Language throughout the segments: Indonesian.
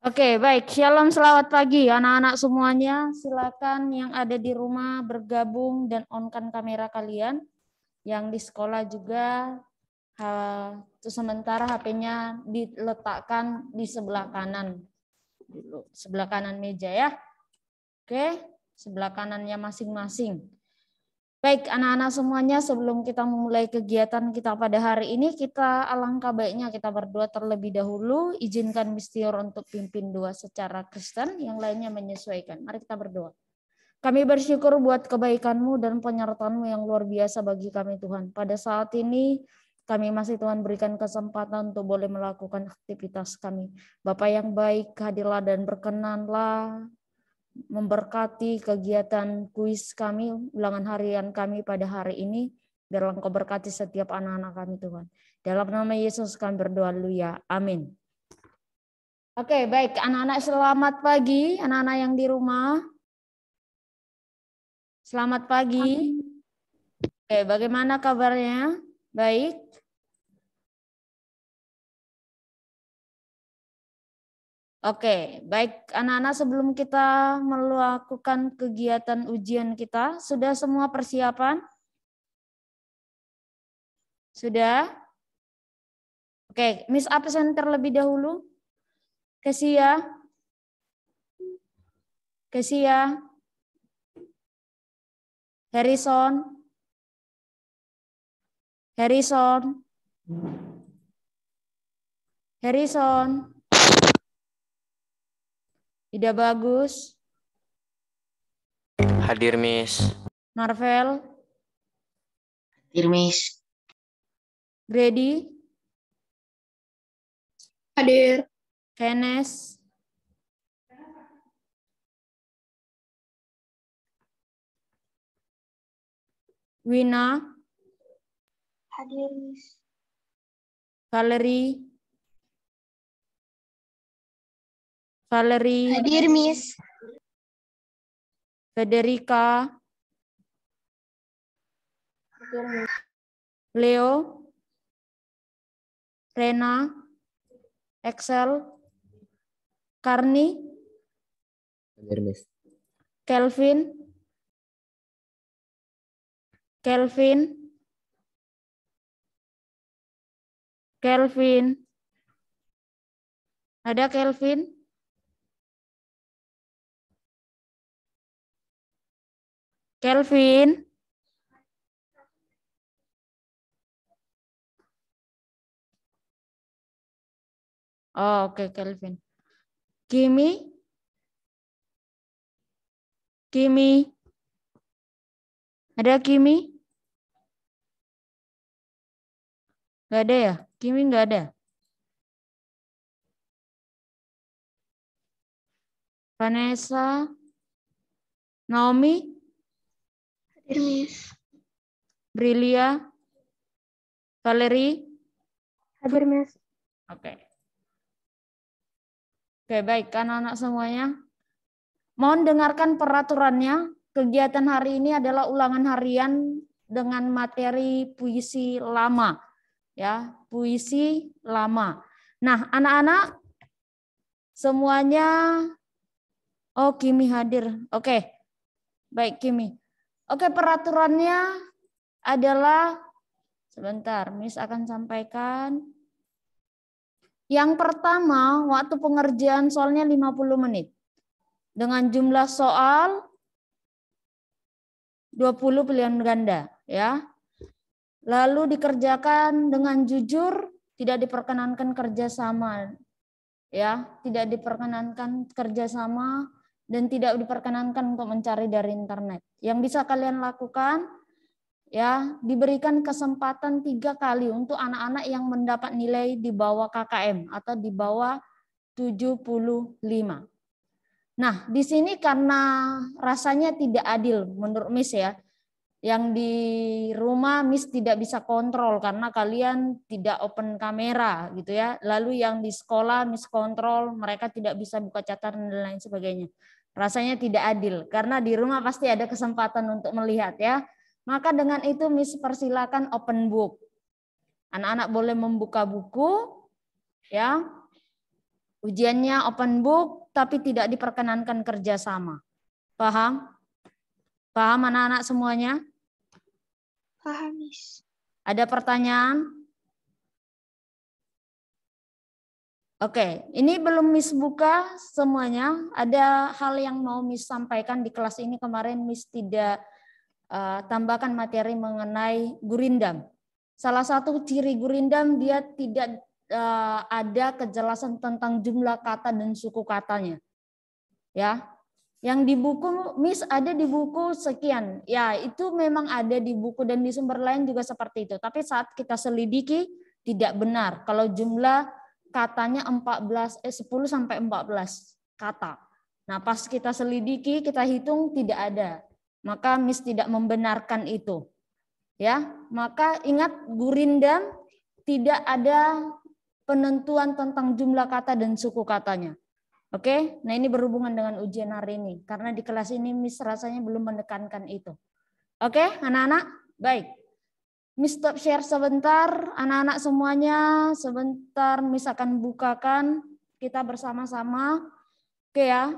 Oke, baik. Shalom, selamat pagi anak-anak semuanya. Silakan yang ada di rumah bergabung dan on-kan kamera kalian. Yang di sekolah juga sementara HP-nya diletakkan di sebelah kanan. Sebelah kanan meja ya. Oke, sebelah kanannya masing-masing. Baik, anak-anak semuanya, sebelum kita memulai kegiatan kita pada hari ini, kita alangkah baiknya kita berdoa terlebih dahulu. Izinkan Mistior untuk pimpin doa secara Kristen, yang lainnya menyesuaikan. Mari kita berdoa. Kami bersyukur buat kebaikan-Mu dan penyertaan-Mu yang luar biasa bagi kami, Tuhan. Pada saat ini, kami masih Tuhan berikan kesempatan untuk boleh melakukan aktivitas kami. Bapa yang baik, hadirlah dan berkenanlah memberkati kegiatan kuis kami, ulangan harian kami pada hari ini. Biarlah Engkau berkati setiap anak-anak kami, Tuhan. Dalam nama Yesus kami berdoa, haleluya. Amin. Oke, baik. Anak-anak selamat pagi. Anak-anak yang di rumah. Selamat pagi. Oke, bagaimana kabarnya? Baik. Oke, baik anak-anak, sebelum kita melakukan kegiatan ujian kita, sudah semua persiapan? Sudah? Oke, Miss absen terlebih dahulu. Kesia. Harrison. Tidak bagus. Hadir, Miss. Marvel. Hadir, Miss. Grady. Hadir. Kenes. Wina. Hadir, Miss. Valerie. Hadir, Miss. Federica. Hadir, Miss. Leo. Rena. Excel. Karni. Hadir, Miss. Kelvin. Ada Kelvin? Oh, oke, Kelvin. Kimi? Ada Kimi? Nggak ada ya? Kimi nggak ada? Vanessa? Naomi? Hadir, Miss. Brilia? Valerie? Hadir, Miss. Oke. Oke, baik anak-anak semuanya. Mohon dengarkan peraturannya. Kegiatan hari ini adalah ulangan harian dengan materi puisi lama. Ya, puisi lama. Nah, anak-anak semuanya, oh Kimi hadir. Oke. Baik Kimi. Oke, peraturannya adalah sebentar, Miss akan sampaikan. Yang pertama, waktu pengerjaan soalnya 50 menit. Dengan jumlah soal 20 pilihan ganda, ya. Lalu dikerjakan dengan jujur, tidak diperkenankan kerjasama, ya, tidak diperkenankan kerjasama dan tidak diperkenankan untuk mencari dari internet. Yang bisa kalian lakukan, ya, diberikan kesempatan 3 kali untuk anak-anak yang mendapat nilai di bawah KKM atau di bawah 75. Nah, di sini karena rasanya tidak adil menurut Miss ya. Yang di rumah Miss tidak bisa kontrol karena kalian tidak open kamera gitu ya. Lalu yang di sekolah Miss kontrol, mereka tidak bisa buka catatan dan lain sebagainya. Rasanya tidak adil karena di rumah pasti ada kesempatan untuk melihat ya. Maka dengan itu Miss persilakan open book. Anak-anak boleh membuka buku ya Ujiannya open book tapi tidak diperkenankan kerjasama. Paham? Paham anak-anak semuanya? Paham, Miss. Ada pertanyaan? Oke, ini belum Miss buka semuanya. Ada hal yang mau Miss sampaikan di kelas ini. Kemarin Miss tidak tambahkan materi mengenai gurindam. Salah satu ciri gurindam dia tidak ada kejelasan tentang jumlah kata dan suku katanya. Ya, yang di buku Miss ada di buku sekian. Ya, itu memang ada di buku dan di sumber lain juga seperti itu. Tapi saat kita selidiki tidak benar kalau jumlah katanya 10 sampai 14 kata. Nah, pas kita selidiki, kita hitung tidak ada. Maka Miss tidak membenarkan itu. Ya, maka ingat gurindam tidak ada penentuan tentang jumlah kata dan suku katanya. Oke, nah ini berhubungan dengan ujian hari ini. Karena di kelas ini Miss rasanya belum menekankan itu. Oke, anak-anak? Baik. Miss stop share sebentar, anak-anak semuanya. Sebentar Miss akan bukakan kita bersama-sama. Oke ya.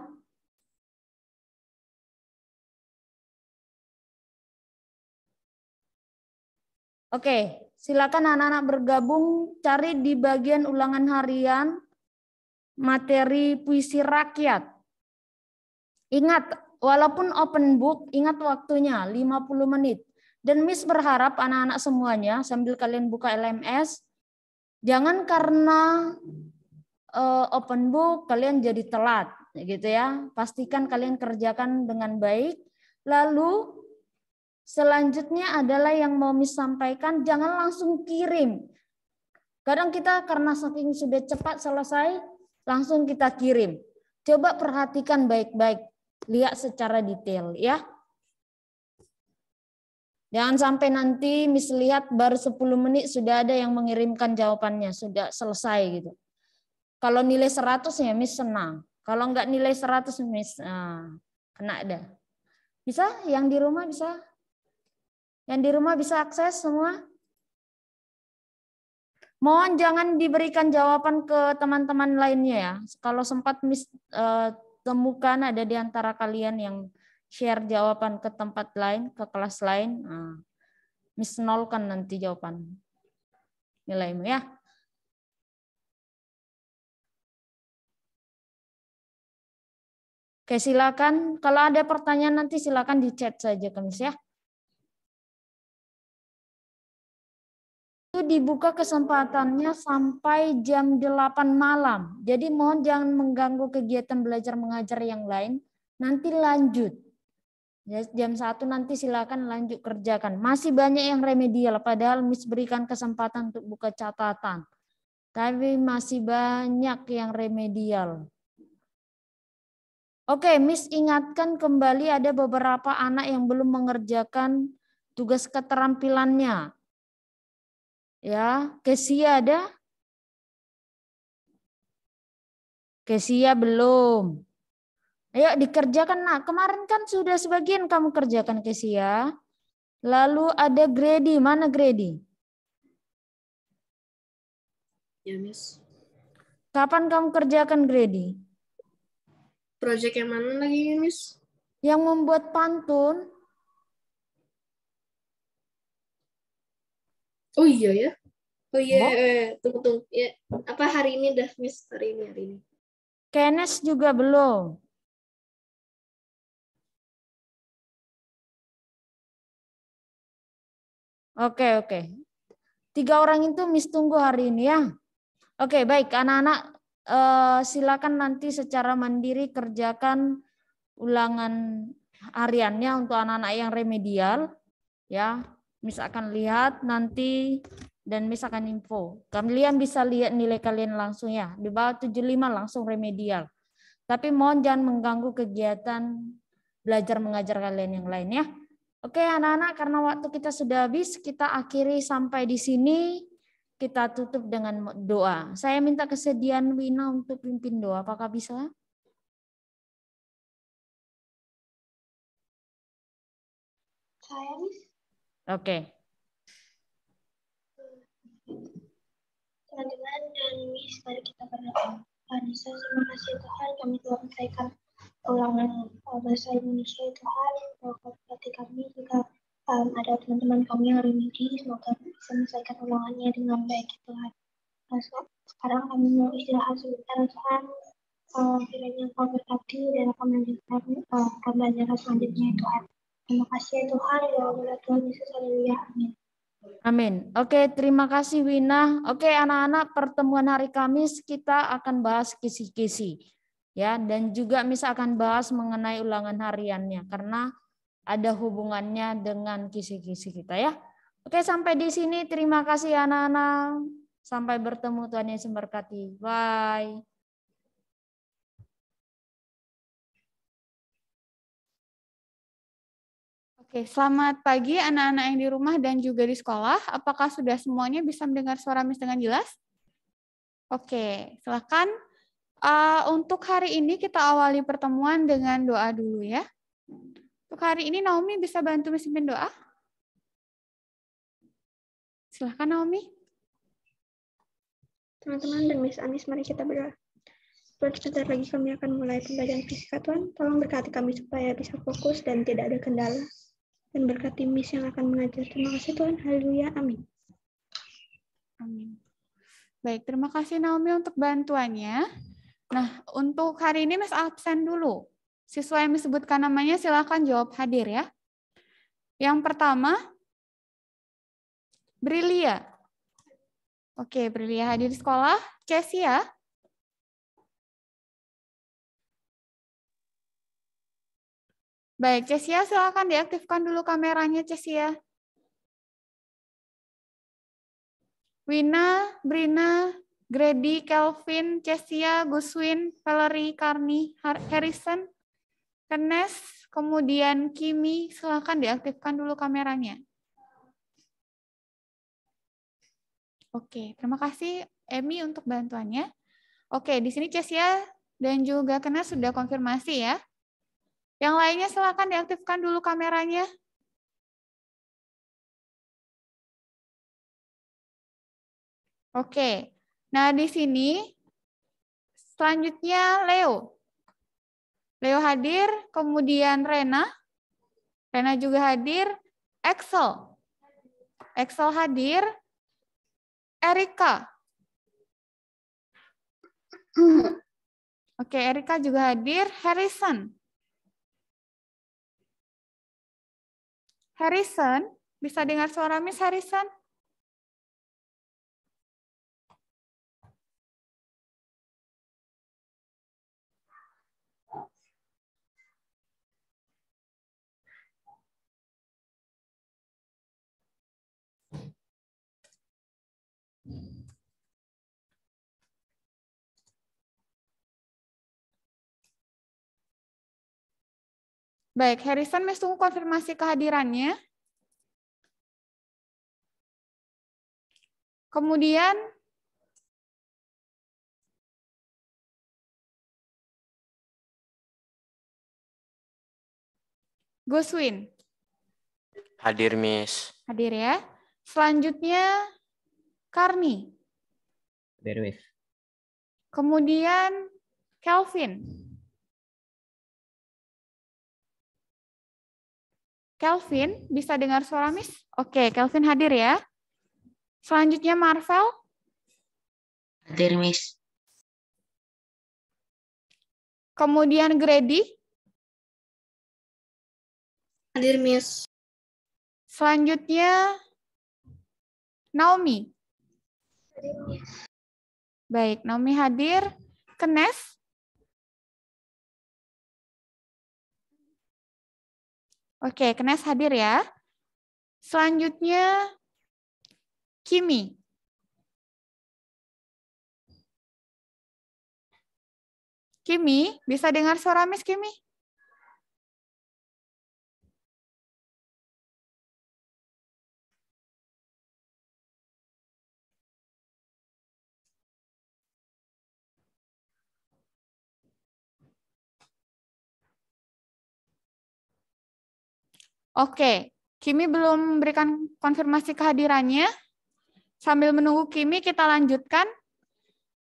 Oke, silakan anak-anak bergabung, cari di bagian ulangan harian materi puisi rakyat. Ingat, walaupun open book, ingat waktunya 50 menit. Dan Miss berharap anak-anak semuanya sambil kalian buka LMS, jangan karena open book kalian jadi telat gitu ya. Pastikan kalian kerjakan dengan baik. Lalu selanjutnya adalah yang mau Miss sampaikan, jangan langsung kirim. Kadang kita karena saking sudah cepat selesai, langsung kita kirim. Coba perhatikan baik-baik, lihat secara detail ya. Jangan sampai nanti Miss lihat baru 10 menit sudah ada yang mengirimkan jawabannya, sudah selesai gitu. Kalau nilai 100 ya Miss senang. Kalau enggak nilai 100 Miss kena ada. Bisa? Yang di rumah bisa? Yang di rumah bisa akses semua? Mohon jangan diberikan jawaban ke teman-teman lainnya ya. Kalau sempat Miss temukan ada di antara kalian yang share jawaban ke tempat lain, ke kelas lain, Miss nolkan nanti jawaban nilaimu ya. Oke, silakan. Kalau ada pertanyaan nanti silakan di chat saja ke Miss ya. Itu dibuka kesempatannya sampai jam 8 malam. Jadi mohon jangan mengganggu kegiatan belajar mengajar yang lain. Nanti lanjut. Jam 1 nanti silakan lanjut kerjakan. Masih banyak yang remedial, padahal Miss berikan kesempatan untuk buka catatan. Tapi masih banyak yang remedial. Oke, Miss ingatkan kembali ada beberapa anak yang belum mengerjakan tugas keterampilannya. Ya, Kesia ada? Kesia belum. Ayo dikerjakan nak. Kemarin kan sudah sebagian kamu kerjakan Kesia. Lalu ada Grady. Mana Grady? Ya, Miss. Kapan kamu kerjakan Grady? Proyek yang mana lagi, Miss? Yang membuat pantun. Oh iya ya. Oh iya, Oh. tunggu. Ya, apa hari ini dah, Miss? Hari ini. Kenes juga belum. Oke. 3 orang itu Miss tunggu hari ini ya. Oke, baik anak-anak silakan nanti secara mandiri kerjakan ulangan hariannya untuk anak-anak yang remedial ya. Miss akan lihat nanti dan Miss akan info. Kalian bisa lihat nilai kalian langsung ya. Di bawah 75 langsung remedial. Tapi mohon jangan mengganggu kegiatan belajar mengajar kalian yang lain ya. Oke anak-anak, karena waktu kita sudah habis, kita akhiri sampai di sini. Kita tutup dengan doa. Saya minta kesediaan Wina untuk pimpin doa. Apakah bisa? Saya, Miss. Oke. Teman-teman dan Miss, mari kita berdoa. Tuhan Yesus, menyelesaikan ulangan bahasa Indonesia ya Tuhan. Berkati kami jika ada teman-teman kami yang remedi, semoga bisa menyelesaikan ulangannya dengan baik ya Tuhan. Sekarang kami mau istirahat sebentar Tuhan. Kiranya Engkau berkati dan akan melanjutkan pembelajaran selanjutnya ya Tuhan. Terima kasih ya Tuhan. Ya Allah Tuhan Yesus, haleluya, amin. Amin. Oke, terima kasih Wina. Oke, anak-anak, pertemuan hari Kamis kita akan bahas kisi-kisi. Ya, dan juga Miss akan bahas mengenai ulangan hariannya karena ada hubungannya dengan kisi-kisi kita ya. Oke, sampai di sini. Terima kasih anak-anak. Sampai bertemu, Tuhan Yesus memberkati. Bye. Oke, selamat pagi anak-anak yang di rumah dan juga di sekolah. Apakah sudah semuanya bisa mendengar suara Miss dengan jelas? Oke, silakan. Untuk hari ini kita awali pertemuan dengan doa dulu ya. Untuk hari ini Naomi bisa bantu Miss pimpin doa? Silakan Naomi. Teman-teman dan Miss Anis, mari kita berdoa. Tuhan, sebentar lagi kami akan mulai pembelajaran fisika Tuhan. Tolong berkati kami supaya bisa fokus dan tidak ada kendala. Dan berkati Miss yang akan mengajar. Terima kasih Tuhan. Haleluya. Amin. Amin. Baik, terima kasih Naomi untuk bantuannya. Nah, untuk hari ini Miss absen dulu. Siswa yang disebutkan namanya silakan jawab hadir ya. Yang pertama, Brilia. Oke, Brilia hadir di sekolah. Cesia. Baik, Cesia silakan diaktifkan dulu kameranya Cesia. Wina, Brina, Grady, Kelvin, Cesia, Guswin, Valerie, Karni, Harrison, Kenes, kemudian Kimi, silakan diaktifkan dulu kameranya. Oke, terima kasih Emi untuk bantuannya. Oke, di sini Cesia dan juga Kenes sudah konfirmasi ya. Yang lainnya silakan diaktifkan dulu kameranya. Oke, nah di sini selanjutnya Leo. Leo hadir, kemudian Rena juga hadir, Excel hadir, Erika. Oke, Erika juga hadir, Harrison, bisa dengar suara Miss Harrison? Baik, Harrison, Miss tunggu konfirmasi kehadirannya. Kemudian, Guswin. Hadir, Miss. Hadir ya. Selanjutnya, Karni. Hadir, Miss. Kemudian, Kelvin. Kelvin, bisa dengar suara Miss? Oke, Kelvin hadir ya. Selanjutnya Marvel. Hadir, Miss. Kemudian Grady. Hadir Miss. Selanjutnya Naomi. Hadir, Miss. Baik, Naomi hadir. Kenes. Oke, Kenes hadir ya. Selanjutnya Kimi. Kimi, bisa dengar suara Miss Kimi? Oke, Kimi belum memberikan konfirmasi kehadirannya. Sambil menunggu Kimi, kita lanjutkan.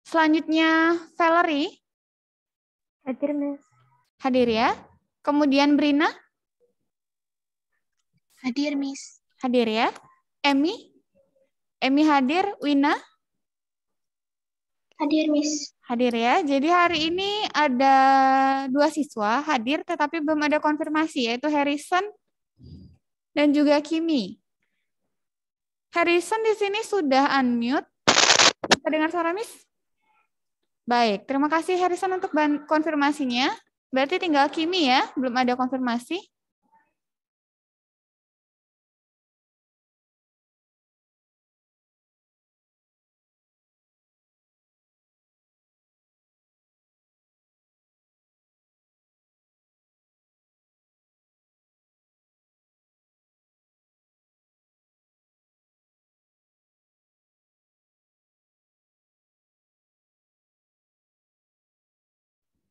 Selanjutnya Valerie. Hadir, Miss. Hadir ya. Kemudian Brina? Hadir, Miss. Hadir ya. Emi? Emi hadir. Wina? Hadir, Miss. Hadir ya. Jadi hari ini ada 2 siswa hadir tetapi belum ada konfirmasi, yaitu Harrison dan juga Kimi. Harrison di sini sudah unmute. Bisa dengar suara Miss? Baik, terima kasih Harrison untuk konfirmasinya. Berarti tinggal Kimi ya, belum ada konfirmasi.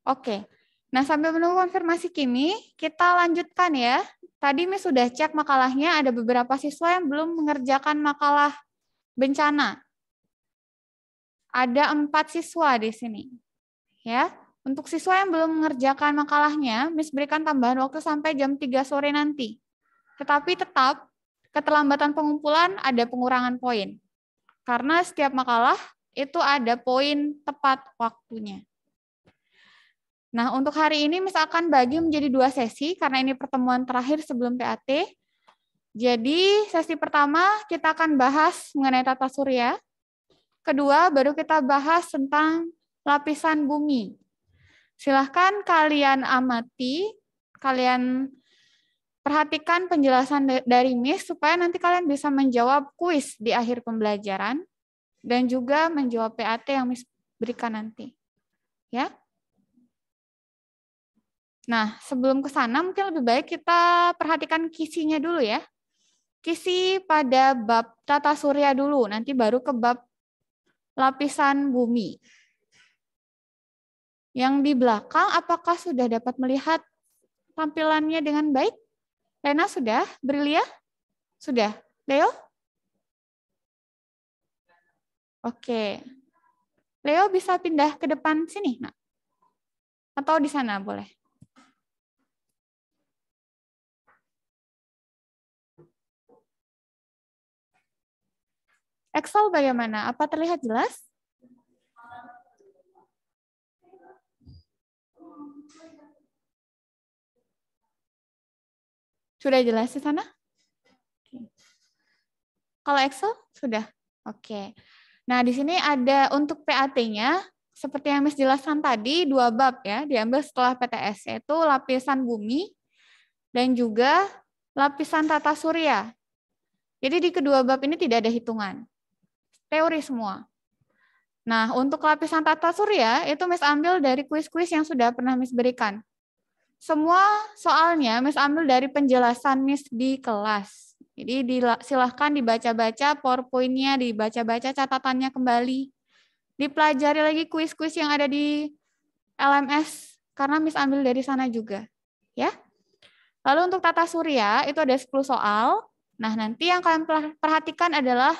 Oke, nah sambil menunggu konfirmasi Kimi, kita lanjutkan ya. Tadi Miss sudah cek makalahnya, ada beberapa siswa yang belum mengerjakan makalah bencana. Ada 4 siswa di sini. Ya, untuk siswa yang belum mengerjakan makalahnya, Miss berikan tambahan waktu sampai jam 3 sore nanti. Tetapi tetap, keterlambatan pengumpulan ada pengurangan poin. Karena setiap makalah itu ada poin tepat waktunya. Nah, untuk hari ini Miss akan bagi menjadi 2 sesi, karena ini pertemuan terakhir sebelum PAT. Jadi, sesi pertama kita akan bahas mengenai tata surya. Kedua, baru kita bahas tentang lapisan bumi. Silahkan kalian amati, kalian perhatikan penjelasan dari Miss, supaya nanti kalian bisa menjawab kuis di akhir pembelajaran, dan juga menjawab PAT yang Miss berikan nanti. Ya. Nah, sebelum ke sana mungkin lebih baik kita perhatikan kisinya dulu ya. Kisi pada bab tata surya dulu, nanti baru ke bab lapisan bumi. Yang di belakang, apakah sudah dapat melihat tampilannya dengan baik? Lena sudah? Brilia? Sudah? Leo? Oke. Leo bisa pindah ke depan sini? Nah. Atau di sana boleh? Excel bagaimana? Apa terlihat jelas? Sudah jelas di sana? Kalau Excel sudah? Oke. Nah, di sini ada untuk PAT-nya, seperti yang Miss jelaskan tadi, 2 bab ya, diambil setelah PTS, yaitu lapisan bumi dan juga lapisan tata surya. Jadi di kedua bab ini tidak ada hitungan. Teori semua. Nah, untuk lapisan tata surya, itu Miss ambil dari kuis-kuis yang sudah pernah Miss berikan. Semua soalnya Miss ambil dari penjelasan Miss di kelas. Jadi silahkan dibaca-baca PowerPoint-nya, dibaca-baca catatannya kembali. Dipelajari lagi kuis-kuis yang ada di LMS, karena Miss ambil dari sana juga. Ya. Lalu untuk tata surya, itu ada 10 soal. Nah, nanti yang kalian perhatikan adalah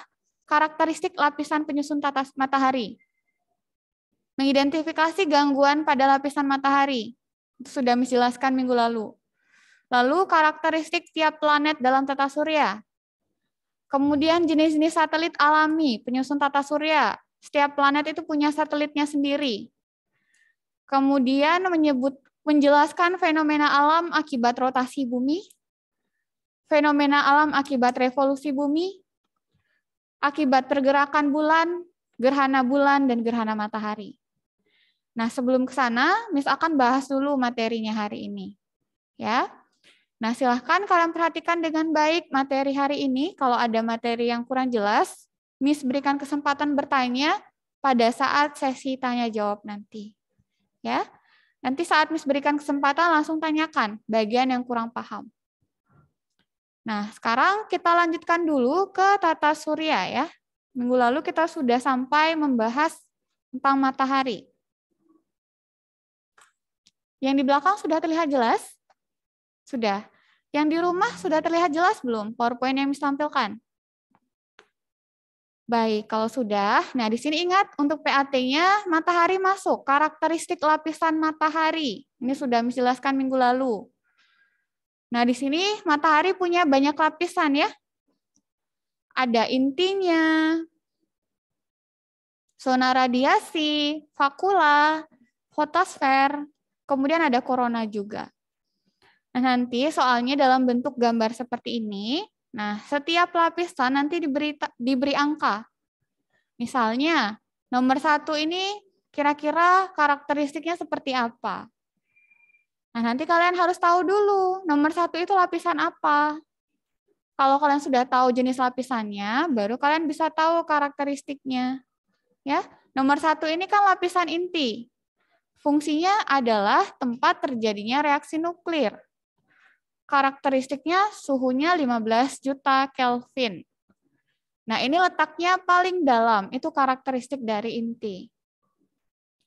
karakteristik lapisan penyusun tata matahari. Mengidentifikasi gangguan pada lapisan matahari. Itu sudah Miss jelaskan minggu lalu. Lalu karakteristik tiap planet dalam tata surya. Kemudian jenis-jenis satelit alami, penyusun tata surya. Setiap planet itu punya satelitnya sendiri. Kemudian menjelaskan fenomena alam akibat rotasi bumi, fenomena alam akibat revolusi bumi, akibat pergerakan bulan, gerhana bulan, dan gerhana matahari. Nah, sebelum ke sana, Miss akan bahas dulu materinya hari ini. Ya. Nah, silahkan kalian perhatikan dengan baik materi hari ini. Kalau ada materi yang kurang jelas, Miss berikan kesempatan bertanya pada saat sesi tanya-jawab nanti. Ya. Nanti saat Miss berikan kesempatan, langsung tanyakan bagian yang kurang paham. Nah, sekarang kita lanjutkan dulu ke tata surya ya. Minggu lalu kita sudah sampai membahas tentang matahari. Yang di belakang sudah terlihat jelas? Sudah. Yang di rumah sudah terlihat jelas belum PowerPoint yang Miss tampilkan? Baik, kalau sudah, nah di sini ingat untuk PAT-nya matahari masuk, karakteristik lapisan matahari. Ini sudah menjelaskan minggu lalu. Nah, di sini matahari punya banyak lapisan ya. Ada intinya, zona radiasi, fakula, fotosfer, kemudian ada korona juga. Nah, nanti soalnya dalam bentuk gambar seperti ini. Nah, setiap lapisan nanti diberi angka. Misalnya, nomor 1 ini kira-kira karakteristiknya seperti apa. Nah, nanti kalian harus tahu dulu, nomor 1 itu lapisan apa. Kalau kalian sudah tahu jenis lapisannya, baru kalian bisa tahu karakteristiknya. Ya, nomor 1 ini kan lapisan inti. Fungsinya adalah tempat terjadinya reaksi nuklir. Karakteristiknya suhunya 15 juta Kelvin. Nah, ini letaknya paling dalam, itu karakteristik dari inti.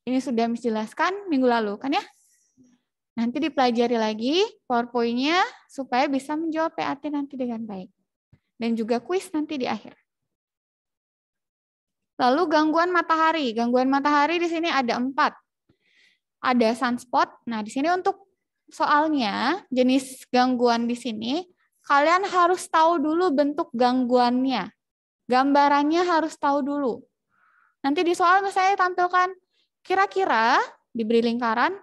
Ini sudah dijelaskan minggu lalu, kan ya? Nanti dipelajari lagi PowerPoint-nya supaya bisa menjawab PAT nanti dengan baik. Dan juga kuis nanti di akhir. Lalu gangguan matahari. Gangguan matahari di sini ada 4. Ada sunspot. Nah, di sini untuk soalnya, jenis gangguan di sini, kalian harus tahu dulu bentuk gangguannya. Gambarannya harus tahu dulu. Nanti di soal misalnya tampilkan, kira-kira diberi lingkaran,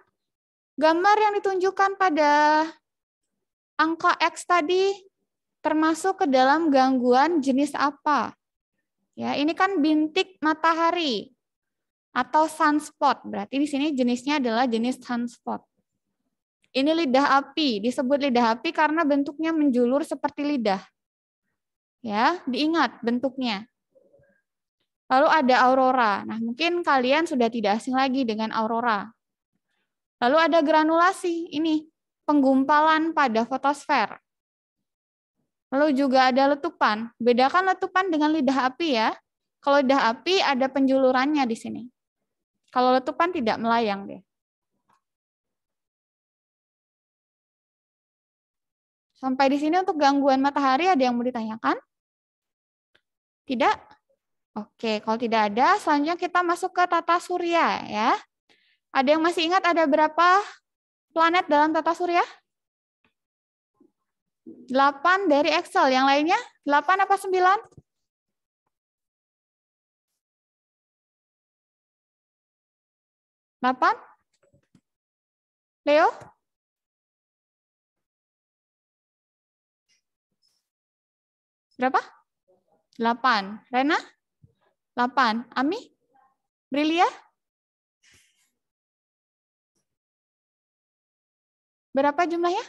gambar yang ditunjukkan pada angka X tadi termasuk ke dalam gangguan jenis apa? Ya, ini kan bintik matahari atau sunspot. Berarti di sini jenisnya adalah jenis sunspot. Ini lidah api, disebut lidah api karena bentuknya menjulur seperti lidah. Ya, diingat bentuknya. Lalu ada aurora. Nah, mungkin kalian sudah tidak asing lagi dengan aurora. Lalu ada granulasi, ini penggumpalan pada fotosfer. Lalu juga ada letupan. Bedakan letupan dengan lidah api ya. Kalau lidah api ada penjulurannya di sini. Kalau letupan tidak melayang deh. Sampai di sini untuk gangguan matahari ada yang mau ditanyakan? Tidak? Oke, kalau tidak ada, selanjutnya kita masuk ke tata surya ya. Ada yang masih ingat ada berapa planet dalam tata surya? 8 dari Excel, yang lainnya 8 apa 9? 8? Leo? Berapa? 8. Rena? 8. Ami? Brilia? Berapa jumlahnya?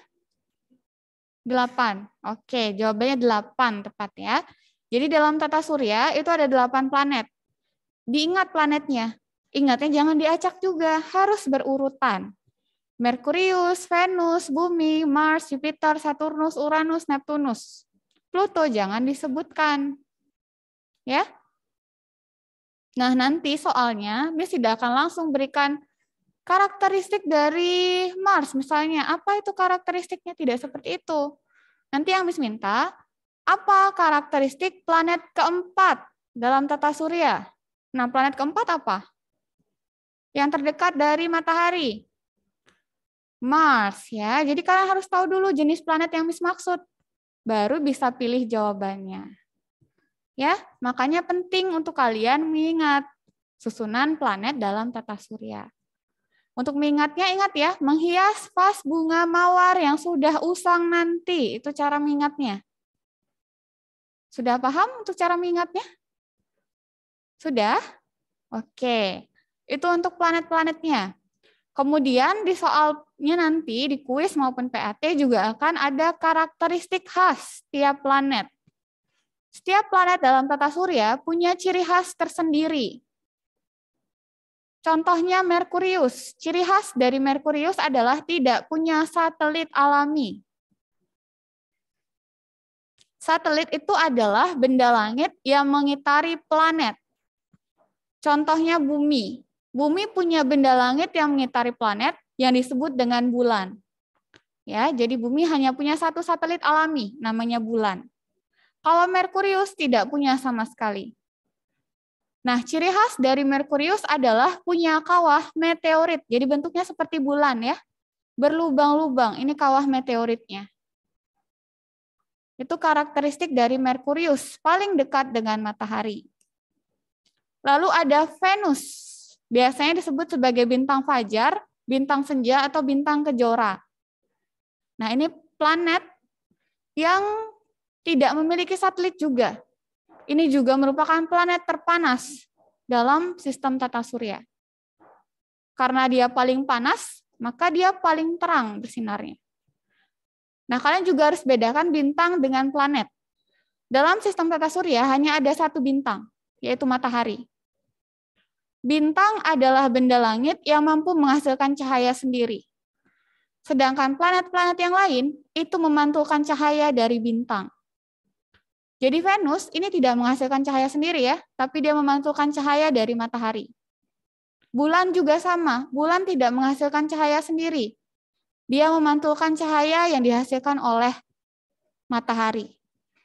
8. Oke, jawabannya 8 tepat ya. Jadi dalam tata surya itu ada 8 planet. Diingat planetnya. Ingatnya jangan diacak juga, harus berurutan. Merkurius, Venus, Bumi, Mars, Jupiter, Saturnus, Uranus, Neptunus. Pluto jangan disebutkan. Ya. Nah, nanti soalnya Miss tidak akan langsung berikan karakteristik dari Mars misalnya. Apa itu karakteristiknya? Tidak seperti itu. Nanti yang Miss minta, apa karakteristik planet keempat dalam tata surya? Nah, planet keempat apa? Yang terdekat dari matahari. Mars ya. Jadi kalian harus tahu dulu jenis planet yang Miss maksud. Baru bisa pilih jawabannya. Ya, makanya penting untuk kalian mengingat susunan planet dalam tata surya. Untuk mengingatnya, ingat ya, menghias vas bunga mawar yang sudah usang nanti. Itu cara mengingatnya. Sudah paham untuk cara mengingatnya? Sudah? Oke. Itu untuk planet-planetnya. Kemudian di soalnya nanti, di kuis maupun PAT juga akan ada karakteristik khas tiap planet. Setiap planet dalam tata surya punya ciri khas tersendiri. Contohnya Merkurius. Ciri khas dari Merkurius adalah tidak punya satelit alami. Satelit itu adalah benda langit yang mengitari planet. Contohnya Bumi. Bumi punya benda langit yang mengitari planet yang disebut dengan bulan. Ya, jadi Bumi hanya punya satu satelit alami, namanya bulan. Kalau Merkurius tidak punya sama sekali. Nah, ciri khas dari Merkurius adalah punya kawah meteorit. Jadi bentuknya seperti bulan ya. Berlubang-lubang. Ini kawah meteoritnya. Itu karakteristik dari Merkurius, paling dekat dengan matahari. Lalu ada Venus. Biasanya disebut sebagai bintang fajar, bintang senja, atau bintang kejora. Nah, ini planet yang tidak memiliki satelit juga. Ini juga merupakan planet terpanas dalam sistem tata surya. Karena dia paling panas, maka dia paling terang bersinarnya. Nah, kalian juga harus bedakan bintang dengan planet. Dalam sistem tata surya hanya ada satu bintang, yaitu matahari. Bintang adalah benda langit yang mampu menghasilkan cahaya sendiri. Sedangkan planet-planet yang lain itu memantulkan cahaya dari bintang. Jadi Venus ini tidak menghasilkan cahaya sendiri ya, tapi dia memantulkan cahaya dari matahari. Bulan juga sama, bulan tidak menghasilkan cahaya sendiri. Dia memantulkan cahaya yang dihasilkan oleh matahari.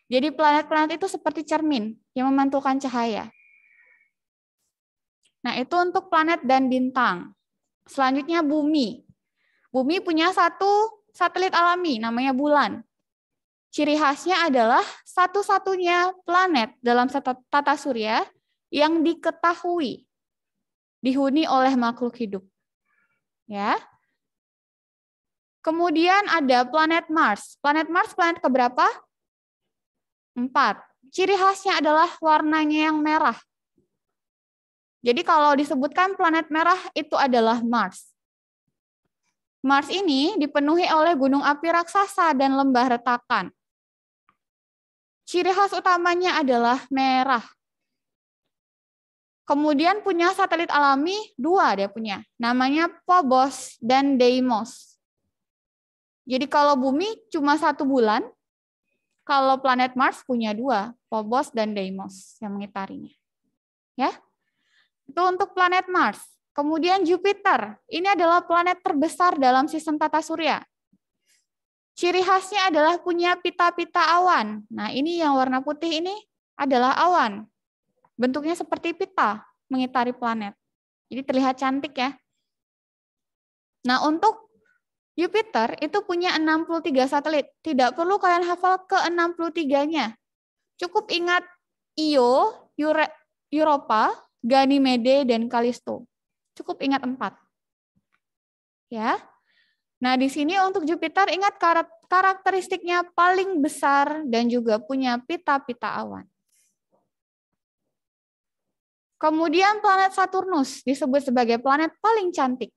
Jadi planet-planet itu seperti cermin yang memantulkan cahaya. Nah, itu untuk planet dan bintang. Selanjutnya bumi. Bumi punya satu satelit alami, namanya bulan. Ciri khasnya adalah satu-satunya planet dalam tata surya yang diketahui dihuni oleh makhluk hidup. Ya. Kemudian ada planet Mars. Planet Mars planet keberapa? 4. Ciri khasnya adalah warnanya yang merah. Jadi kalau disebutkan planet merah itu adalah Mars. Mars ini dipenuhi oleh gunung api raksasa dan lembah retakan. Ciri khas utamanya adalah merah. Kemudian punya satelit alami 2 dia punya. Namanya Phobos dan Deimos. Jadi kalau bumi cuma 1 bulan, kalau planet Mars punya 2, Phobos dan Deimos yang mengitarinya. Ya, itu untuk planet Mars. Kemudian Jupiter, ini adalah planet terbesar dalam sistem tata surya. Ciri khasnya adalah punya pita-pita awan. Nah, ini yang warna putih ini adalah awan. Bentuknya seperti pita mengitari planet. Jadi terlihat cantik ya. Nah, untuk Jupiter itu punya 63 satelit. Tidak perlu kalian hafal ke-63-nya. Cukup ingat Io, Europa, Ganymede, dan Callisto. Cukup ingat 4. Ya. Nah, di sini untuk Jupiter ingat karakteristiknya paling besar dan juga punya pita-pita awan. Kemudian planet Saturnus disebut sebagai planet paling cantik.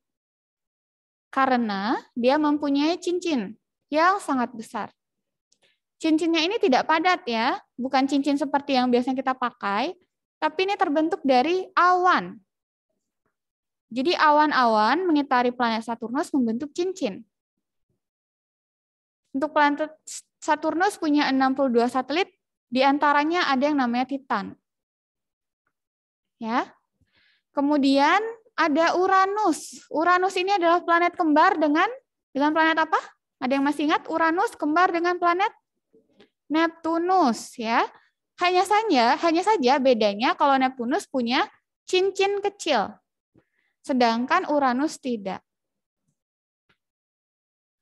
Karena dia mempunyai cincin yang sangat besar. Cincinnya ini tidak padat ya, bukan cincin seperti yang biasanya kita pakai, tapi ini terbentuk dari awan. Jadi awan-awan mengitari planet Saturnus membentuk cincin. Untuk planet Saturnus punya 62 satelit, diantaranya ada yang namanya Titan. Ya. Kemudian ada Uranus. Uranus ini adalah planet kembar dengan planet apa? Ada yang masih ingat Uranus kembar dengan planet Neptunus ya. Hanya saja bedanya kalau Neptunus punya cincin kecil. Sedangkan Uranus tidak.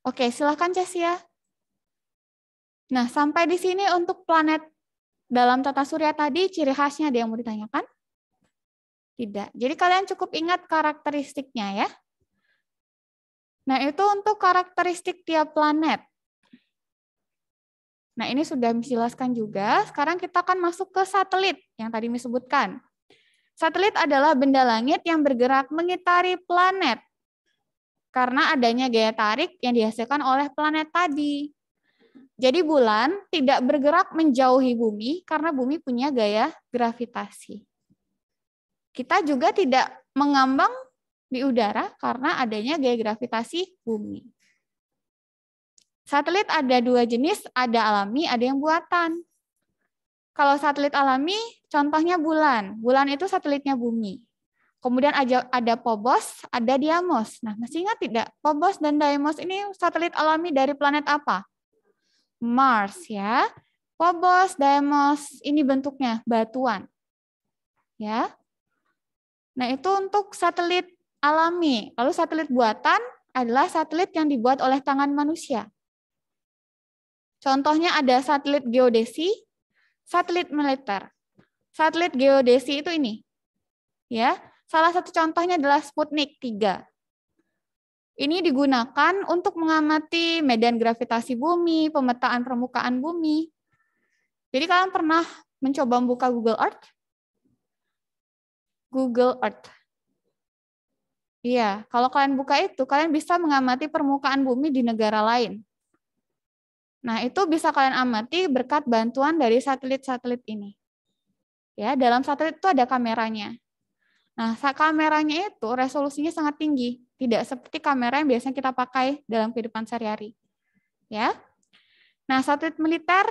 Oke, silakan Cesia. Nah, sampai di sini untuk planet dalam tata surya tadi, ciri khasnya ada yang mau ditanyakan? Tidak. Jadi kalian cukup ingat karakteristiknya ya. Nah, itu untuk karakteristik tiap planet. Nah, ini sudah dijelaskan juga. Sekarang kita akan masuk ke satelit yang tadi disebutkan. Satelit adalah benda langit yang bergerak mengitari planet. Karena adanya gaya tarik yang dihasilkan oleh planet tadi. Jadi bulan tidak bergerak menjauhi bumi karena bumi punya gaya gravitasi. Kita juga tidak mengambang di udara karena adanya gaya gravitasi bumi. Satelit ada 2 jenis, ada alami, ada yang buatan. Kalau satelit alami, contohnya bulan. Bulan itu satelitnya bumi. Kemudian ada Phobos, ada Deimos. Nah, masih ingat tidak? Phobos dan Deimos ini satelit alami dari planet apa? Mars ya. Phobos, Deimos ini bentuknya batuan. Ya. Nah, itu untuk satelit alami. Lalu satelit buatan adalah satelit yang dibuat oleh tangan manusia. Contohnya ada satelit geodesi, satelit militer. Satelit geodesi itu ini. Ya, salah satu contohnya adalah Sputnik 3. Ini digunakan untuk mengamati medan gravitasi bumi, pemetaan permukaan bumi. Jadi kalian pernah mencoba membuka Google Earth? Google Earth. Iya, kalau kalian buka itu, kalian bisa mengamati permukaan bumi di negara lain. Nah, itu bisa kalian amati berkat bantuan dari satelit-satelit ini. Ya, dalam satelit itu ada kameranya. Nah, kameranya itu resolusinya sangat tinggi, tidak seperti kamera yang biasanya kita pakai dalam kehidupan sehari-hari. Ya. Nah, satelit militer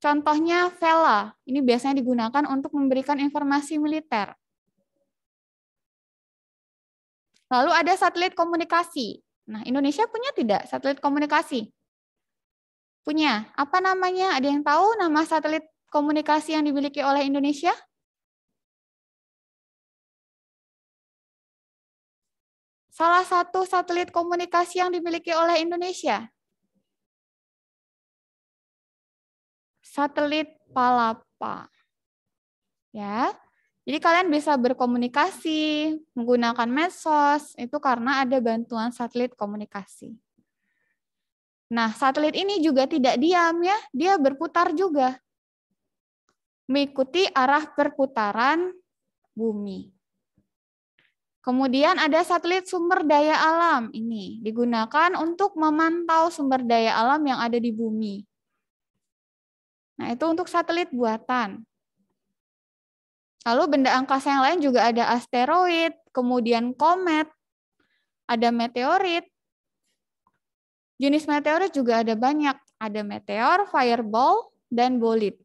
contohnya Vela. Ini biasanya digunakan untuk memberikan informasi militer. Lalu ada satelit komunikasi. Nah, Indonesia punya tidak satelit komunikasi? Punya. Apa namanya? Ada yang tahu nama satelit komunikasi yang dimiliki oleh Indonesia? Salah satu satelit komunikasi yang dimiliki oleh Indonesia. Satelit Palapa. Ya. Jadi kalian bisa berkomunikasi, menggunakan medsos, itu karena ada bantuan satelit komunikasi. Nah, satelit ini juga tidak diam ya, dia berputar juga. Mengikuti arah perputaran bumi. Kemudian ada satelit sumber daya alam. Ini digunakan untuk memantau sumber daya alam yang ada di bumi. Nah, itu untuk satelit buatan. Lalu benda angkasa yang lain juga ada asteroid, kemudian komet, ada meteorit. Jenis meteorit juga ada banyak. Ada meteor, fireball, dan bolid.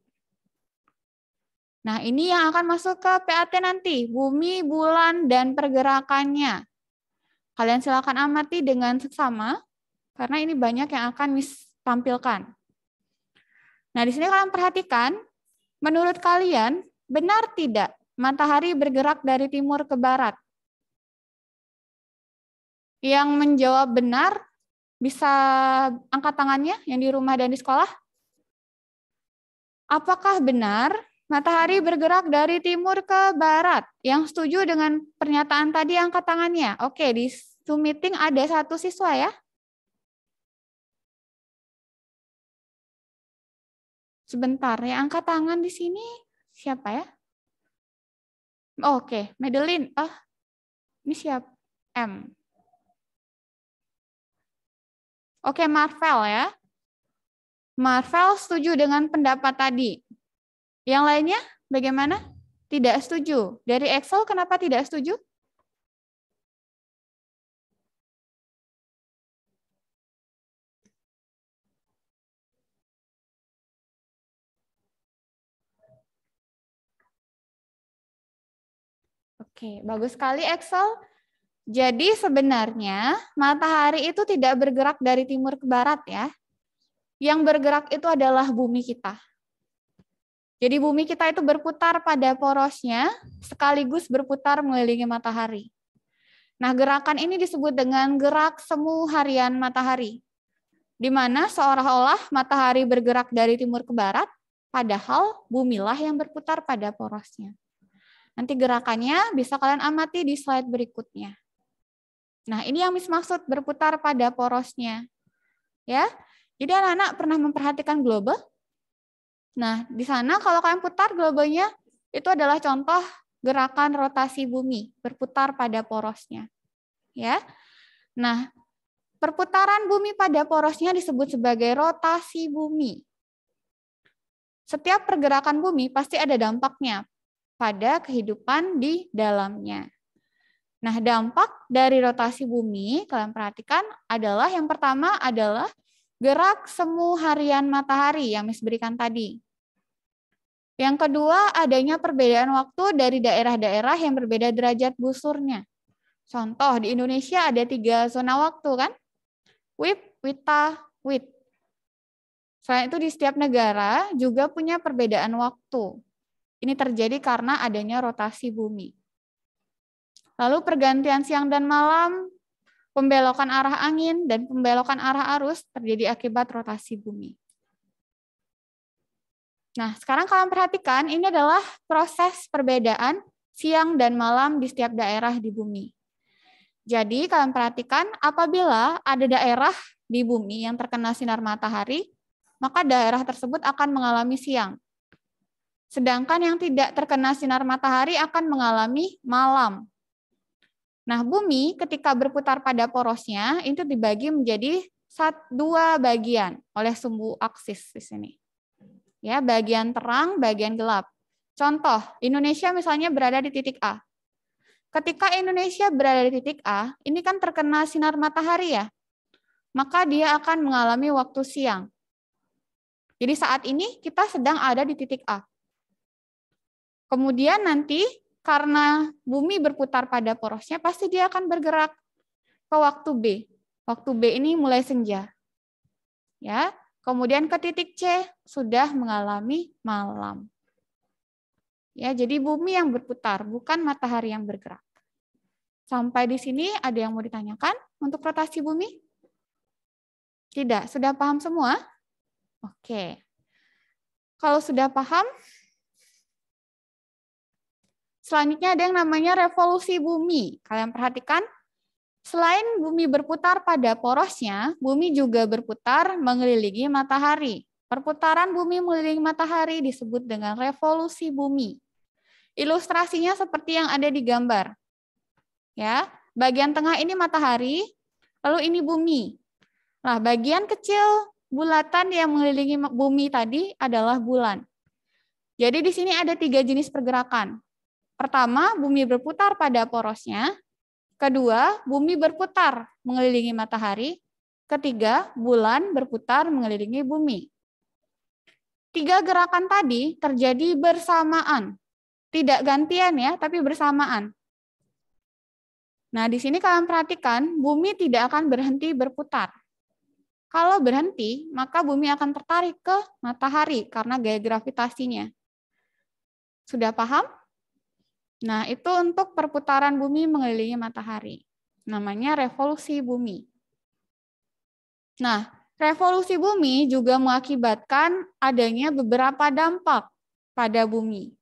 Nah, ini yang akan masuk ke PAT nanti, bumi, bulan, dan pergerakannya. Kalian silakan amati dengan seksama, karena ini banyak yang akan tampilkan. Nah, di sini kalian perhatikan, menurut kalian, benar tidak matahari bergerak dari timur ke barat? Yang menjawab benar, bisa angkat tangannya yang di rumah dan di sekolah. Apakah benar matahari bergerak dari timur ke barat? Yang setuju dengan pernyataan tadi angkat tangannya. Oke, di Zoom meeting ada satu siswa ya. Sebentar, ya angkat tangan di sini siapa ya? Oke, Madeline. Oh, ini siapa? M. Oke, Marvel ya. Marvel setuju dengan pendapat tadi. Yang lainnya bagaimana? Tidak setuju. Dari Excel kenapa tidak setuju? Oke, bagus sekali Excel. Jadi sebenarnya matahari itu tidak bergerak dari timur ke barat ya. Yang bergerak itu adalah bumi kita. Jadi bumi kita itu berputar pada porosnya, sekaligus berputar mengelilingi matahari. Nah, gerakan ini disebut dengan gerak semu harian matahari, di mana seolah-olah matahari bergerak dari timur ke barat, padahal bumilah yang berputar pada porosnya. Nanti gerakannya bisa kalian amati di slide berikutnya. Nah, ini yang maksud berputar pada porosnya. Ya. Jadi anak-anak pernah memperhatikan globe? Nah, di sana kalau kalian putar globenya, itu adalah contoh gerakan rotasi bumi, berputar pada porosnya. Ya. Nah, perputaran bumi pada porosnya disebut sebagai rotasi bumi. Setiap pergerakan bumi pasti ada dampaknya pada kehidupan di dalamnya. Nah, dampak dari rotasi bumi, kalian perhatikan adalah yang pertama adalah gerak semu harian matahari yang Miss berikan tadi. Yang kedua, adanya perbedaan waktu dari daerah-daerah yang berbeda derajat busurnya. Contoh, di Indonesia ada 3 zona waktu kan? WIB, WITA, WIT. Selain itu di setiap negara juga punya perbedaan waktu. Ini terjadi karena adanya rotasi bumi. Lalu pergantian siang dan malam, pembelokan arah angin, dan pembelokan arah arus terjadi akibat rotasi bumi. Nah, sekarang kalian perhatikan, ini adalah proses perbedaan siang dan malam di setiap daerah di bumi. Jadi, kalian perhatikan, apabila ada daerah di bumi yang terkena sinar matahari, maka daerah tersebut akan mengalami siang. Sedangkan yang tidak terkena sinar matahari akan mengalami malam. Nah, bumi ketika berputar pada porosnya itu dibagi menjadi dua bagian oleh sumbu aksis di sini. Ya, bagian terang, bagian gelap. Contoh, Indonesia misalnya berada di titik A. Ketika Indonesia berada di titik A, ini kan terkena sinar matahari ya. Maka dia akan mengalami waktu siang. Jadi saat ini kita sedang ada di titik A. Kemudian nanti karena bumi berputar pada porosnya, pasti dia akan bergerak ke waktu B. Waktu B ini mulai senja. Ya, kemudian ke titik C sudah mengalami malam. Ya, jadi bumi yang berputar, bukan matahari yang bergerak. Sampai di sini ada yang mau ditanyakan untuk rotasi bumi? Tidak, sudah paham semua? Oke. Kalau sudah paham, selanjutnya ada yang namanya revolusi bumi. Kalian perhatikan, selain bumi berputar pada porosnya, bumi juga berputar mengelilingi matahari. Perputaran bumi mengelilingi matahari disebut dengan revolusi bumi. Ilustrasinya seperti yang ada di gambar. Ya, bagian tengah ini matahari, lalu ini bumi. Nah, bagian kecil bulatan yang mengelilingi bumi tadi adalah bulan. Jadi di sini ada 3 jenis pergerakan. Pertama, bumi berputar pada porosnya. Kedua, bumi berputar mengelilingi matahari. Ketiga, bulan berputar mengelilingi bumi. 3 gerakan tadi terjadi bersamaan. Tidak gantian ya, tapi bersamaan. Nah, di sini kalian perhatikan, bumi tidak akan berhenti berputar. Kalau berhenti, maka bumi akan tertarik ke matahari karena gaya gravitasinya. Sudah paham? Nah, itu untuk perputaran bumi mengelilingi matahari. Namanya revolusi bumi. Nah, revolusi bumi juga mengakibatkan adanya beberapa dampak pada bumi.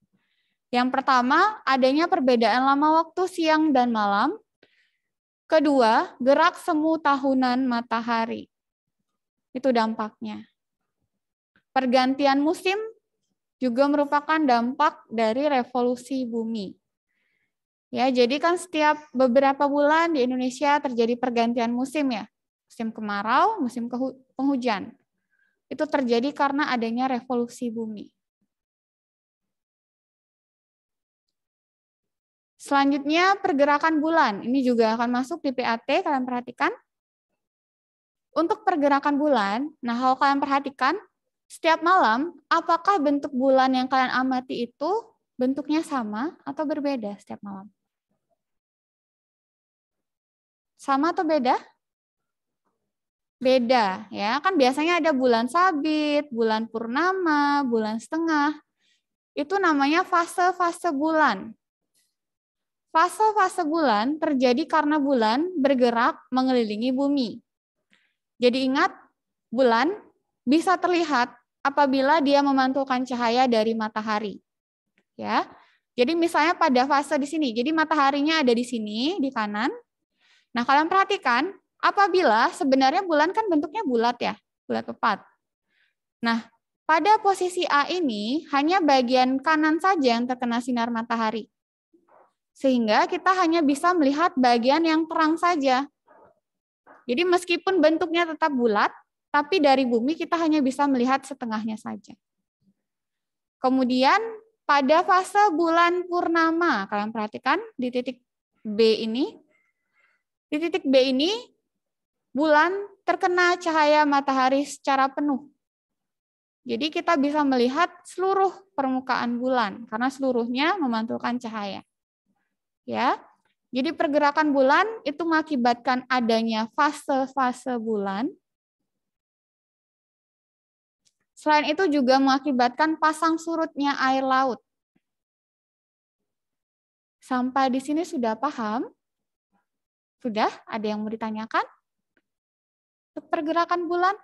Yang pertama, adanya perbedaan lama waktu siang dan malam. Kedua, gerak semu tahunan matahari. Itu dampaknya. Pergantian musim juga merupakan dampak dari revolusi bumi. Ya, jadi kan setiap beberapa bulan di Indonesia terjadi pergantian musim ya. Musim kemarau, musim penghujan. Itu terjadi karena adanya revolusi bumi. Selanjutnya pergerakan bulan. Ini juga akan masuk di PAT, kalian perhatikan. Untuk pergerakan bulan, nah kalau kalian perhatikan, setiap malam, apakah bentuk bulan yang kalian amati itu bentuknya sama atau berbeda setiap malam? Sama atau beda? Beda, ya. Kan biasanya ada bulan sabit, bulan purnama, bulan setengah. Itu namanya fase-fase bulan. Fase-fase bulan terjadi karena bulan bergerak mengelilingi bumi. Jadi ingat, bulan bisa terlihat apabila dia memantulkan cahaya dari matahari. Ya. Jadi misalnya pada fase di sini, jadi mataharinya ada di sini, di kanan. Nah, kalian perhatikan, apabila sebenarnya bulan kan bentuknya bulat ya, bulat tepat. Nah, pada posisi A ini hanya bagian kanan saja yang terkena sinar matahari. Sehingga kita hanya bisa melihat bagian yang terang saja. Jadi meskipun bentuknya tetap bulat, tapi dari bumi kita hanya bisa melihat setengahnya saja. Kemudian pada fase bulan purnama, kalian perhatikan di titik B ini, di titik B ini, bulan terkena cahaya matahari secara penuh. Jadi kita bisa melihat seluruh permukaan bulan, karena seluruhnya memantulkan cahaya. Ya, jadi pergerakan bulan itu mengakibatkan adanya fase-fase bulan. Selain itu juga mengakibatkan pasang surutnya air laut. Sampai di sini sudah paham? Sudah? Ada yang mau ditanyakan? Untuk pergerakan bulan?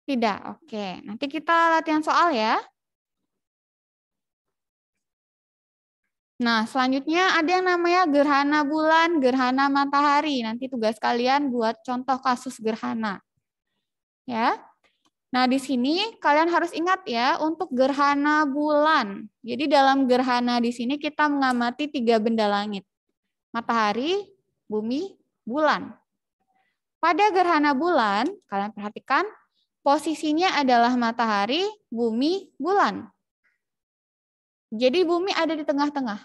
Tidak, oke. Nanti kita latihan soal ya. Nah, selanjutnya ada yang namanya gerhana bulan, gerhana matahari. Nanti tugas kalian buat contoh kasus gerhana. Ya. Nah, di sini kalian harus ingat ya, untuk gerhana bulan. Jadi dalam gerhana di sini kita mengamati 3 benda langit. Matahari, bumi, bulan. Pada gerhana bulan, kalian perhatikan, posisinya adalah matahari, bumi, bulan. Jadi bumi ada di tengah-tengah.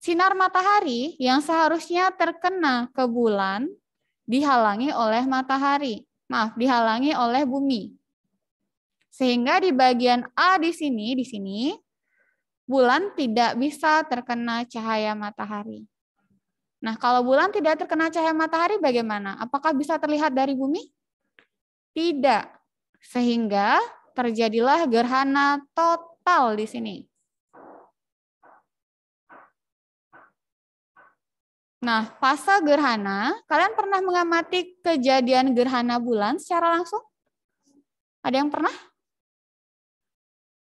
Sinar matahari yang seharusnya terkena ke bulan dihalangi oleh matahari. Maaf, dihalangi oleh bumi. Sehingga di bagian A di sini, bulan tidak bisa terkena cahaya matahari. Nah, kalau bulan tidak terkena cahaya matahari bagaimana? Apakah bisa terlihat dari bumi? Tidak. Sehingga terjadilah gerhana total di sini. Nah, fase gerhana, kalian pernah mengamati kejadian gerhana bulan secara langsung? Ada yang pernah?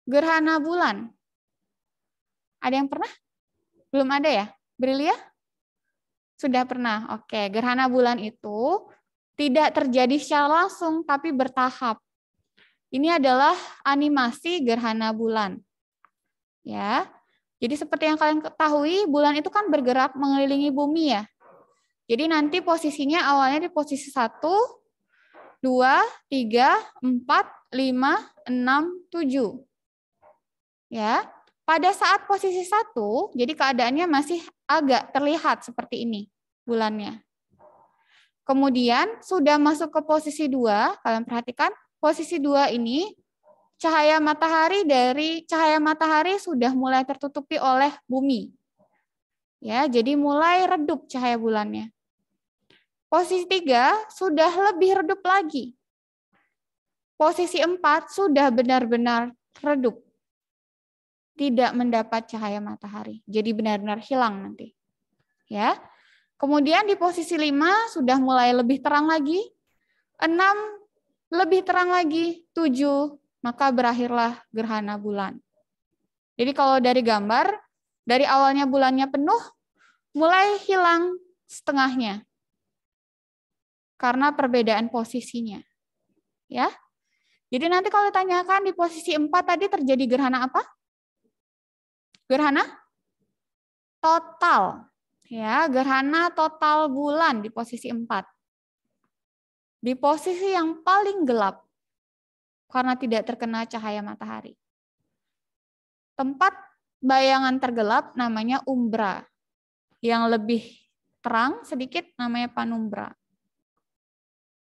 Gerhana bulan. Ada yang pernah? Belum ada ya? Brilia? Sudah pernah. Oke, gerhana bulan itu tidak terjadi secara langsung, tapi bertahap. Ini adalah animasi gerhana bulan. Ya, jadi seperti yang kalian ketahui, bulan itu kan bergerak mengelilingi bumi ya. Jadi nanti posisinya awalnya di posisi 1, 2, 3, 4, 5, 6, 7. Ya, pada saat posisi 1, jadi keadaannya masih agak terlihat seperti ini bulannya. Kemudian sudah masuk ke posisi 2, kalian perhatikan posisi 2 ini cahaya matahari sudah mulai tertutupi oleh bumi. Ya, jadi mulai redup cahaya bulannya. Posisi 3 sudah lebih redup lagi. Posisi 4 sudah benar-benar redup. Tidak mendapat cahaya matahari. Jadi benar-benar hilang nanti. Ya. Kemudian di posisi 5 sudah mulai lebih terang lagi. 6 lebih terang lagi. 7, maka berakhirlah gerhana bulan. Jadi kalau dari gambar, dari awalnya bulannya penuh, mulai hilang setengahnya. Karena perbedaan posisinya. Ya. Jadi nanti kalau ditanyakan di posisi 4 tadi terjadi gerhana apa? Gerhana total. Ya, gerhana total bulan di posisi 4. Di posisi yang paling gelap karena tidak terkena cahaya matahari. Tempat bayangan tergelap namanya umbra. Yang lebih terang sedikit namanya panumbra.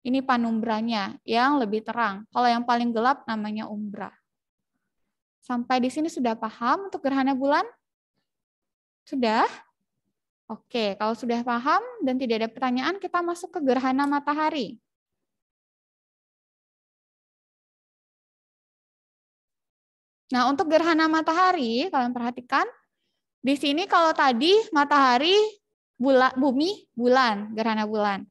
Ini panumbranya yang lebih terang. Kalau yang paling gelap namanya umbra. Sampai di sini sudah paham untuk gerhana bulan? Sudah? Oke, kalau sudah paham dan tidak ada pertanyaan, kita masuk ke gerhana matahari. Nah, untuk gerhana matahari, kalian perhatikan, di sini kalau tadi matahari, bumi, bulan, gerhana bulan.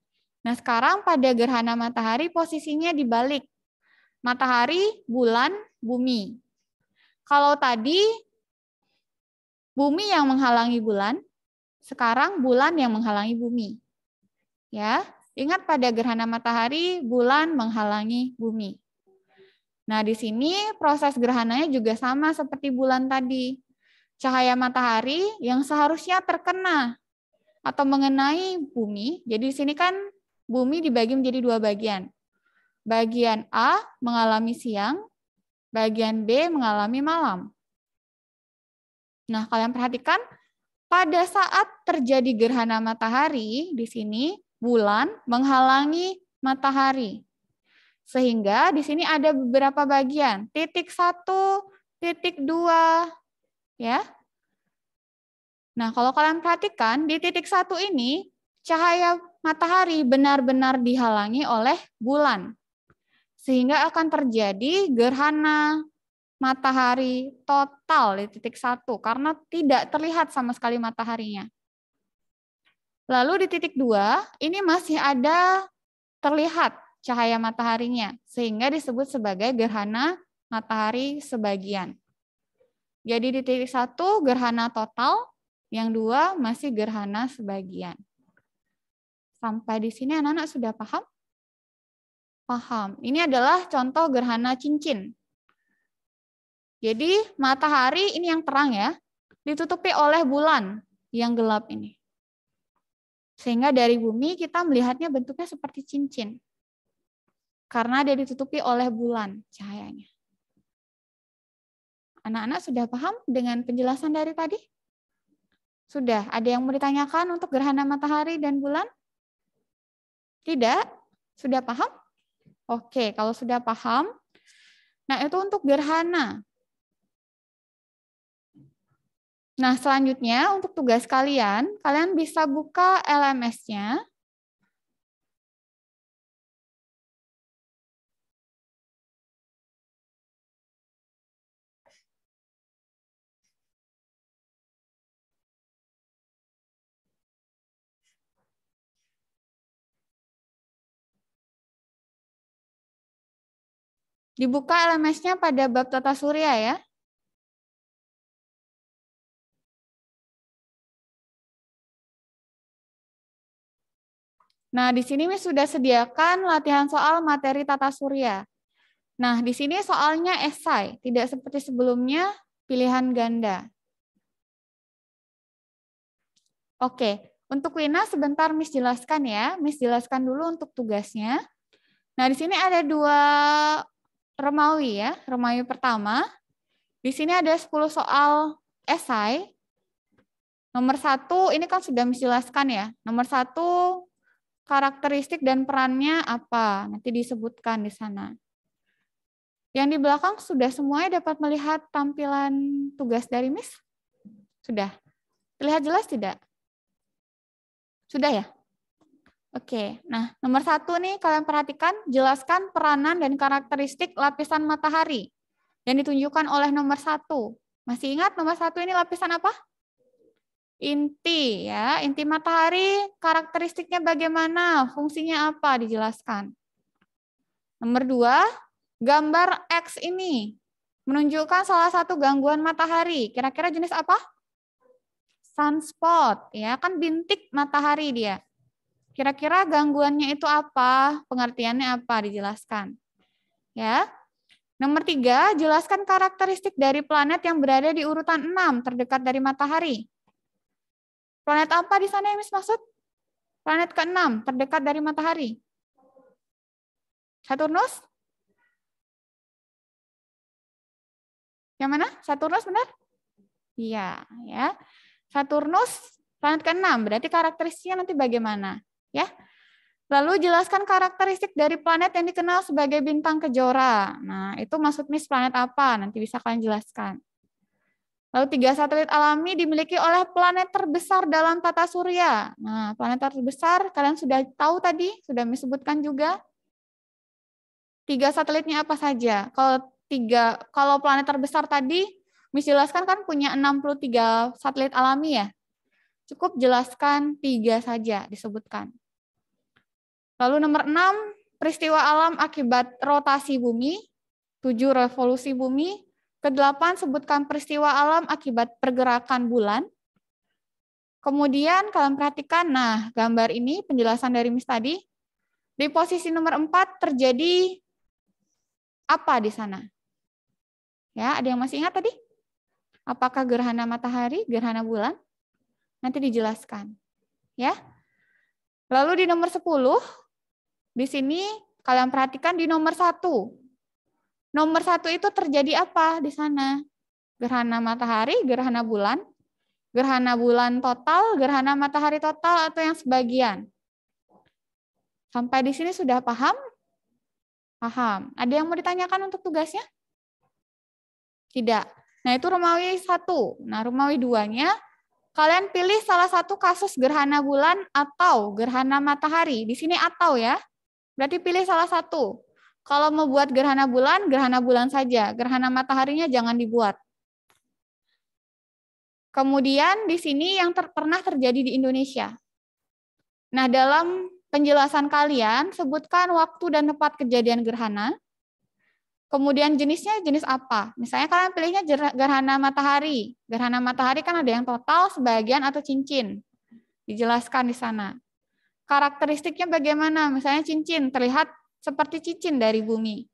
Nah, sekarang pada gerhana matahari posisinya dibalik. Matahari, bulan, bumi. Kalau tadi bumi yang menghalangi bulan, sekarang bulan yang menghalangi bumi. Ya, ingat pada gerhana matahari, bulan menghalangi bumi. Nah, di sini proses gerhananya juga sama seperti bulan tadi. Cahaya matahari yang seharusnya terkena atau mengenai bumi. Jadi di sini kan bumi dibagi menjadi 2 bagian. Bagian A mengalami siang, bagian B mengalami malam. Nah, kalian perhatikan pada saat terjadi gerhana matahari, di sini bulan menghalangi matahari. Sehingga di sini ada beberapa bagian, titik 1, titik 2, ya. Nah, kalau kalian perhatikan di titik 1 ini, cahaya matahari benar-benar dihalangi oleh bulan. Sehingga akan terjadi gerhana matahari total di titik 1 karena tidak terlihat sama sekali mataharinya. Lalu di titik 2 ini masih ada terlihat cahaya mataharinya sehingga disebut sebagai gerhana matahari sebagian. Jadi di titik 1 gerhana total, yang 2 masih gerhana sebagian. Sampai di sini anak-anak sudah paham? Paham. Ini adalah contoh gerhana cincin. Jadi matahari ini yang terang ya, ditutupi oleh bulan yang gelap ini. Sehingga dari bumi kita melihatnya bentuknya seperti cincin. Karena dia ditutupi oleh bulan cahayanya. Anak-anak sudah paham dengan penjelasan dari tadi? Sudah. Ada yang mau ditanyakan untuk gerhana matahari dan bulan? Tidak? Sudah paham? Oke, kalau sudah paham, nah itu untuk gerhana. Nah, selanjutnya untuk tugas kalian, kalian bisa buka LMS-nya. Dibuka LMS-nya pada bab tata surya ya. Nah, di sini Miss sudah sediakan latihan soal materi tata surya. Nah, di sini soalnya esai, tidak seperti sebelumnya pilihan ganda. Oke, untuk Wina sebentar Miss jelaskan ya. Miss jelaskan dulu untuk tugasnya. Nah, di sini ada 2 Romawi ya. Romawi pertama. Di sini ada 10 soal esai. Nomor 1 ini kan sudah Miss jelaskan ya. Nomor 1 karakteristik dan perannya apa? Nanti disebutkan di sana. Yang di belakang sudah semuanya dapat melihat tampilan tugas dari Miss? Sudah. Terlihat jelas tidak? Sudah ya? Oke. Nah, nomor 1 nih kalian perhatikan, jelaskan peranan dan karakteristik lapisan matahari yang ditunjukkan oleh nomor 1. Masih ingat nomor 1 ini lapisan apa? Inti ya, inti matahari karakteristiknya bagaimana, fungsinya apa dijelaskan. Nomor 2, gambar X ini menunjukkan salah satu gangguan matahari. Kira-kira jenis apa? Sunspot ya, kan bintik matahari dia. Kira-kira gangguannya itu apa? Pengertiannya apa dijelaskan. Ya. Nomor 3, jelaskan karakteristik dari planet yang berada di urutan 6 terdekat dari matahari. Planet apa di sana yang Miss maksud? Planet ke-6 terdekat dari matahari. Saturnus? Yang mana? Saturnus benar? Iya, ya. Saturnus planet ke-6, berarti karakteristiknya nanti bagaimana? Ya. Lalu jelaskan karakteristik dari planet yang dikenal sebagai bintang kejora. Nah, itu maksud Miss planet apa? Nanti bisa kalian jelaskan. Lalu 3 satelit alami dimiliki oleh planet terbesar dalam tata surya. Nah, planet terbesar kalian sudah tahu tadi, sudah disebutkan juga. 3 satelitnya apa saja? Kalau planet terbesar tadi, Miss jelaskan kan punya 63 satelit alami ya. Cukup jelaskan 3 saja disebutkan. Lalu nomor 6, peristiwa alam akibat rotasi bumi. 7, revolusi bumi. Ke-8, sebutkan peristiwa alam akibat pergerakan bulan. Kemudian kalian perhatikan, nah gambar ini penjelasan dari Miss tadi. Di posisi nomor 4 terjadi apa di sana? Ya, ada yang masih ingat tadi? Apakah gerhana matahari, gerhana bulan? Nanti dijelaskan. Ya. Lalu di nomor 10, di sini kalian perhatikan di nomor 1. Nomor 1 itu terjadi apa di sana? Gerhana matahari, gerhana bulan total, gerhana matahari total, atau yang sebagian? Sampai di sini sudah paham? Paham. Ada yang mau ditanyakan untuk tugasnya? Tidak. Nah, itu Romawi 1. Nah, Romawi 2-nya, kalian pilih salah satu kasus gerhana bulan atau gerhana matahari. Di sini atau ya. Berarti pilih salah satu. Kalau mau buat gerhana bulan saja. Gerhana mataharinya jangan dibuat. Kemudian di sini yang pernah terjadi di Indonesia. Nah, dalam penjelasan kalian, sebutkan waktu dan tempat kejadian gerhana. Kemudian jenisnya jenis apa? Misalnya kalian pilihnya gerhana matahari. Gerhana matahari kan ada yang total, sebagian, atau cincin. Dijelaskan di sana. Karakteristiknya bagaimana? Misalnya cincin, terlihat seperti cincin dari bumi.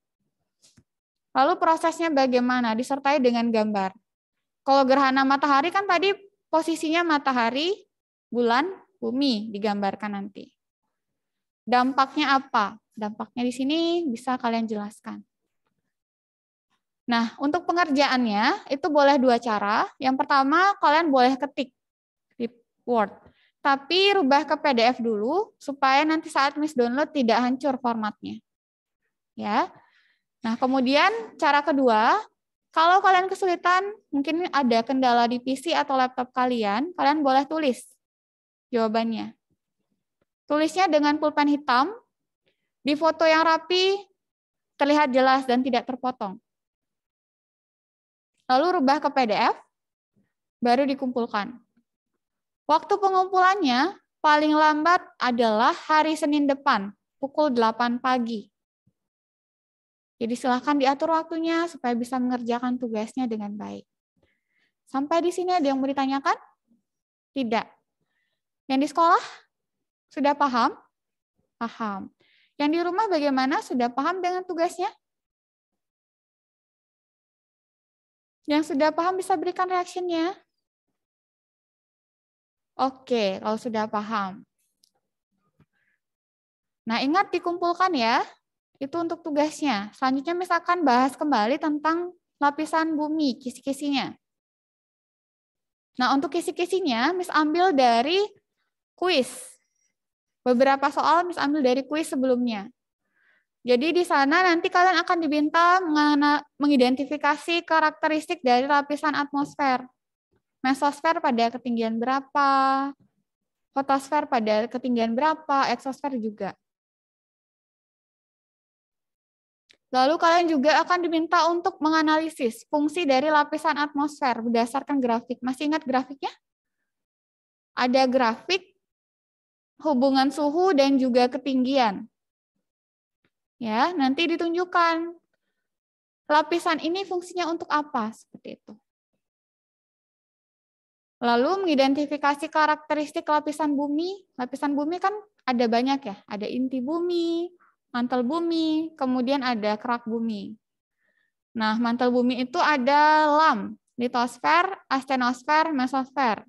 Lalu prosesnya bagaimana? Disertai dengan gambar. Kalau gerhana matahari kan tadi posisinya matahari, bulan, bumi digambarkan nanti. Dampaknya apa? Dampaknya di sini bisa kalian jelaskan. Nah, untuk pengerjaannya itu boleh 2 cara. Yang pertama, kalian boleh ketik di Word. Tapi rubah ke PDF dulu supaya nanti saat Miss download tidak hancur formatnya. Ya. Nah, kemudian cara kedua, kalau kalian kesulitan, mungkin ada kendala di PC atau laptop kalian boleh tulis jawabannya. Tulisnya dengan pulpen hitam, di foto yang rapi, terlihat jelas dan tidak terpotong. Lalu rubah ke PDF, baru dikumpulkan. Waktu pengumpulannya paling lambat adalah hari Senin depan, pukul 8 pagi. Jadi silakan diatur waktunya supaya bisa mengerjakan tugasnya dengan baik. Sampai di sini ada yang mau ditanyakan? Tidak. Yang di sekolah? Sudah paham? Paham. Yang di rumah bagaimana? Sudah paham dengan tugasnya? Yang sudah paham bisa berikan reaksinya. Oke, kalau sudah paham. Nah, ingat dikumpulkan ya. Itu untuk tugasnya. Selanjutnya misalkan bahas kembali tentang lapisan bumi, kisi-kisinya. Nah, untuk kisi-kisinya, Miss ambil dari kuis. Beberapa soal Miss ambil dari kuis sebelumnya. Jadi di sana nanti kalian akan diminta mengidentifikasi karakteristik dari lapisan atmosfer. Mesosfer pada ketinggian berapa, fotosfer pada ketinggian berapa, eksosfer juga. Lalu kalian juga akan diminta untuk menganalisis fungsi dari lapisan atmosfer berdasarkan grafik. Masih ingat grafiknya? Ada grafik hubungan suhu dan juga ketinggian. Ya, nanti ditunjukkan lapisan ini fungsinya untuk apa, seperti itu. Lalu mengidentifikasi karakteristik lapisan bumi. Lapisan bumi kan ada banyak ya, ada inti bumi, mantel bumi, kemudian ada kerak bumi. Nah, mantel bumi itu ada lam, litosfer, astenosfer, mesosfer.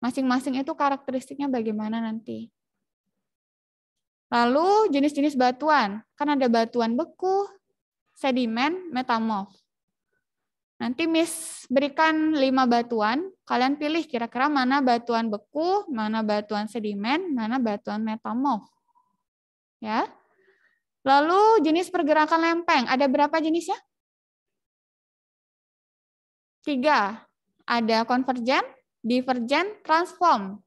Masing-masing itu karakteristiknya bagaimana nanti. Lalu jenis-jenis batuan, kan ada batuan beku, sedimen, metamorf. Nanti Miss berikan 5 batuan, kalian pilih kira-kira mana batuan beku, mana batuan sedimen, mana batuan metamorf. Ya. Lalu jenis pergerakan lempeng, ada berapa jenisnya? 3. Ada konvergen, divergen, transform.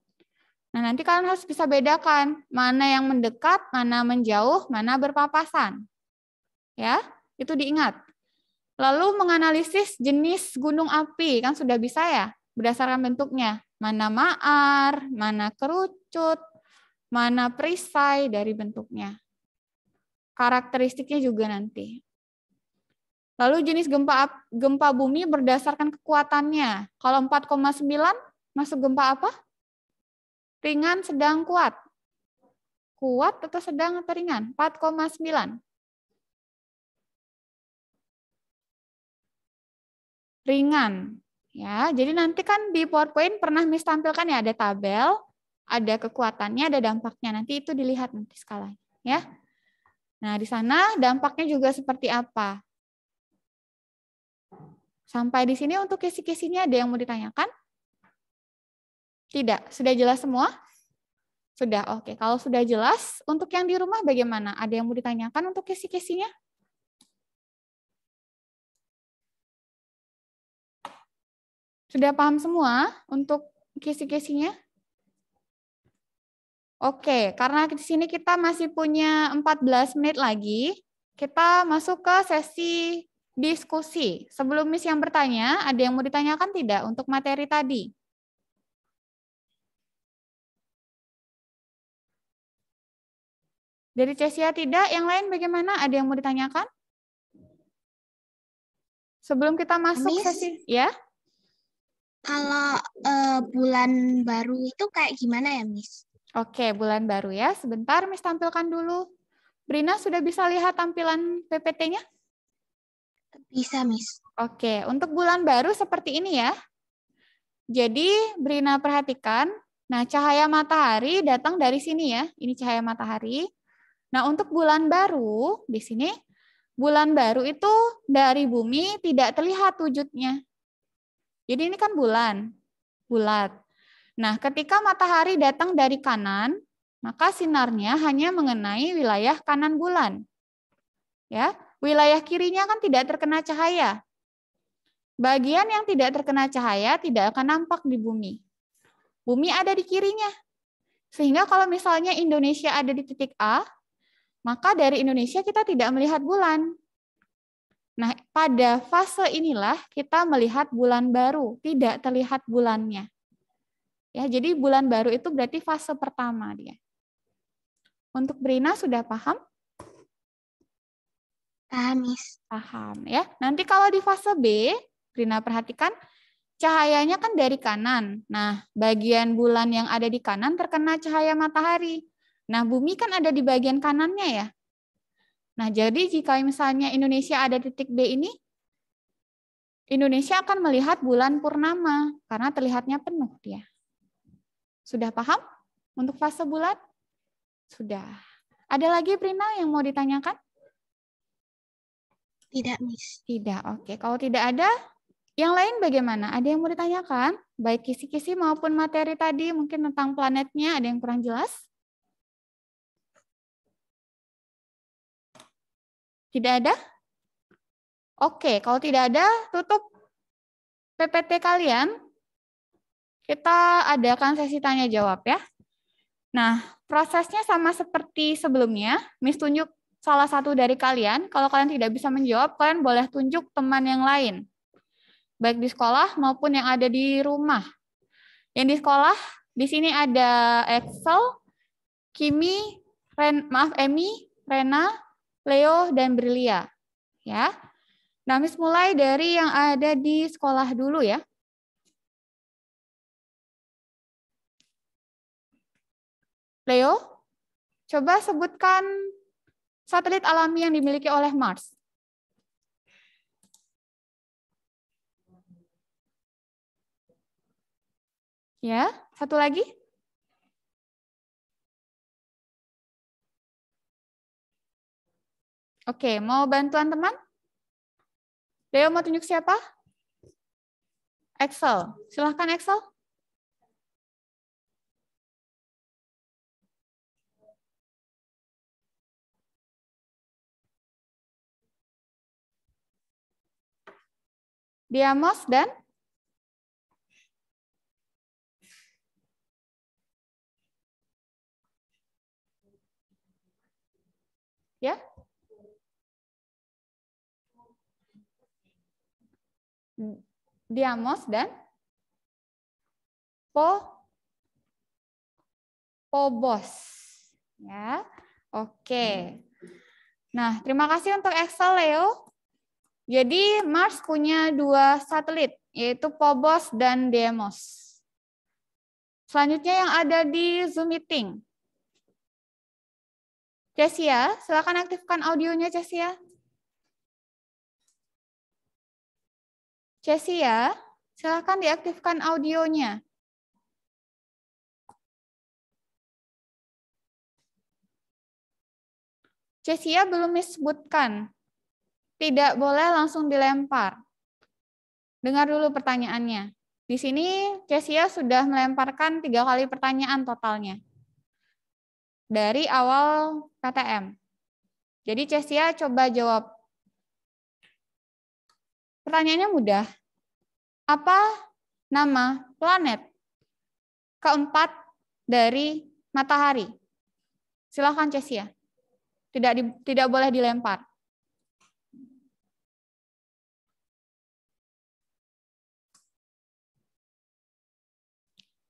Nah, nanti kalian harus bisa bedakan mana yang mendekat, mana menjauh, mana berpapasan. Ya, itu diingat. Lalu menganalisis jenis gunung api, kan sudah bisa ya, berdasarkan bentuknya. Mana maar, mana kerucut, mana perisai dari bentuknya. Karakteristiknya juga nanti. Lalu jenis gempa bumi berdasarkan kekuatannya. Kalau 4,9 masuk gempa apa? Ringan, sedang, kuat. Kuat atau sedang atau ringan? 4,9. Ringan. Ya, jadi nanti kan di PowerPoint pernah Miss tampilkan ya, ada tabel, ada kekuatannya, ada dampaknya. Nanti itu dilihat nanti skalanya, ya. Nah, di sana dampaknya juga seperti apa? Sampai di sini untuk kisi-kisinya ada yang mau ditanyakan? Tidak, sudah jelas semua? Sudah, oke. Kalau sudah jelas, untuk yang di rumah bagaimana? Ada yang mau ditanyakan untuk kisi-kisinya? Sudah paham semua untuk kisi-kisinya? Oke, karena di sini kita masih punya 14 menit lagi, kita masuk ke sesi diskusi. Sebelum Miss yang bertanya, ada yang mau ditanyakan tidak untuk materi tadi? Dari Cesia tidak, yang lain bagaimana? Ada yang mau ditanyakan? Sebelum kita masuk Miss, sesi, ya? kalau bulan baru itu kayak gimana ya, Miss? Oke, bulan baru ya. Sebentar, Miss tampilkan dulu. Brina sudah bisa lihat tampilan PPT-nya? Bisa, Miss. Oke, untuk bulan baru seperti ini ya. Jadi, Brina perhatikan, nah cahaya matahari datang dari sini ya. Ini cahaya matahari. Nah, untuk bulan baru, di sini, bulan baru itu dari bumi tidak terlihat wujudnya. Jadi ini kan bulan, bulat. Nah, ketika matahari datang dari kanan, maka sinarnya hanya mengenai wilayah kanan bulan. Ya, wilayah kirinya kan tidak terkena cahaya. Bagian yang tidak terkena cahaya tidak akan nampak di bumi. Bumi ada di kirinya. Sehingga kalau misalnya Indonesia ada di titik A, maka dari Indonesia kita tidak melihat bulan. Nah, pada fase inilah kita melihat bulan baru, tidak terlihat bulannya. Ya, jadi bulan baru itu berarti fase pertama dia. Untuk Brina sudah paham? Paham, Miss. Paham ya. Nanti kalau di fase B, Brina perhatikan cahayanya kan dari kanan. Nah, bagian bulan yang ada di kanan terkena cahaya matahari. Nah, bumi kan ada di bagian kanannya ya. Nah, jadi jika misalnya Indonesia ada titik B ini, Indonesia akan melihat bulan purnama karena terlihatnya penuh dia. Sudah paham untuk fase bulan? Sudah. Ada lagi Brina yang mau ditanyakan? Tidak, Miss. Tidak, oke. Kalau tidak ada, yang lain bagaimana? Ada yang mau ditanyakan? Baik kisi-kisi maupun materi tadi, mungkin tentang planetnya, ada yang kurang jelas? Tidak ada? Oke, kalau tidak ada, tutup PPT kalian. Kita adakan sesi tanya jawab ya. Nah, prosesnya sama seperti sebelumnya. Miss tunjuk salah satu dari kalian. Kalau kalian tidak bisa menjawab, kalian boleh tunjuk teman yang lain. Baik di sekolah maupun yang ada di rumah. Yang di sekolah, di sini ada Excel, Kimi, Emi, Rena, Leo, dan Brilia. Ya. Nah, Miss mulai dari yang ada di sekolah dulu ya. Leo, coba sebutkan satelit alami yang dimiliki oleh Mars. Ya, satu lagi. Oke, mau bantuan teman? Leo mau tunjuk siapa? Excel. Silahkan Excel. Diamos dan ya. Diamos dan Phobos. Ya. Oke. Nah, terima kasih untuk Excel Leo. Jadi Mars punya 2 satelit, yaitu Phobos dan Deimos. Selanjutnya yang ada di Zoom Meeting. Cesia, silakan aktifkan audionya Cesia. Cesia, silakan diaktifkan audionya. Cesia belum disebutkan. Tidak boleh langsung dilempar. Dengar dulu pertanyaannya. Di sini Cesia sudah melemparkan 3 kali pertanyaan totalnya. Dari awal PTM. Jadi Cesia coba jawab. Pertanyaannya mudah. Apa nama planet keempat dari matahari? Silakan Cesia. Tidak boleh dilempar.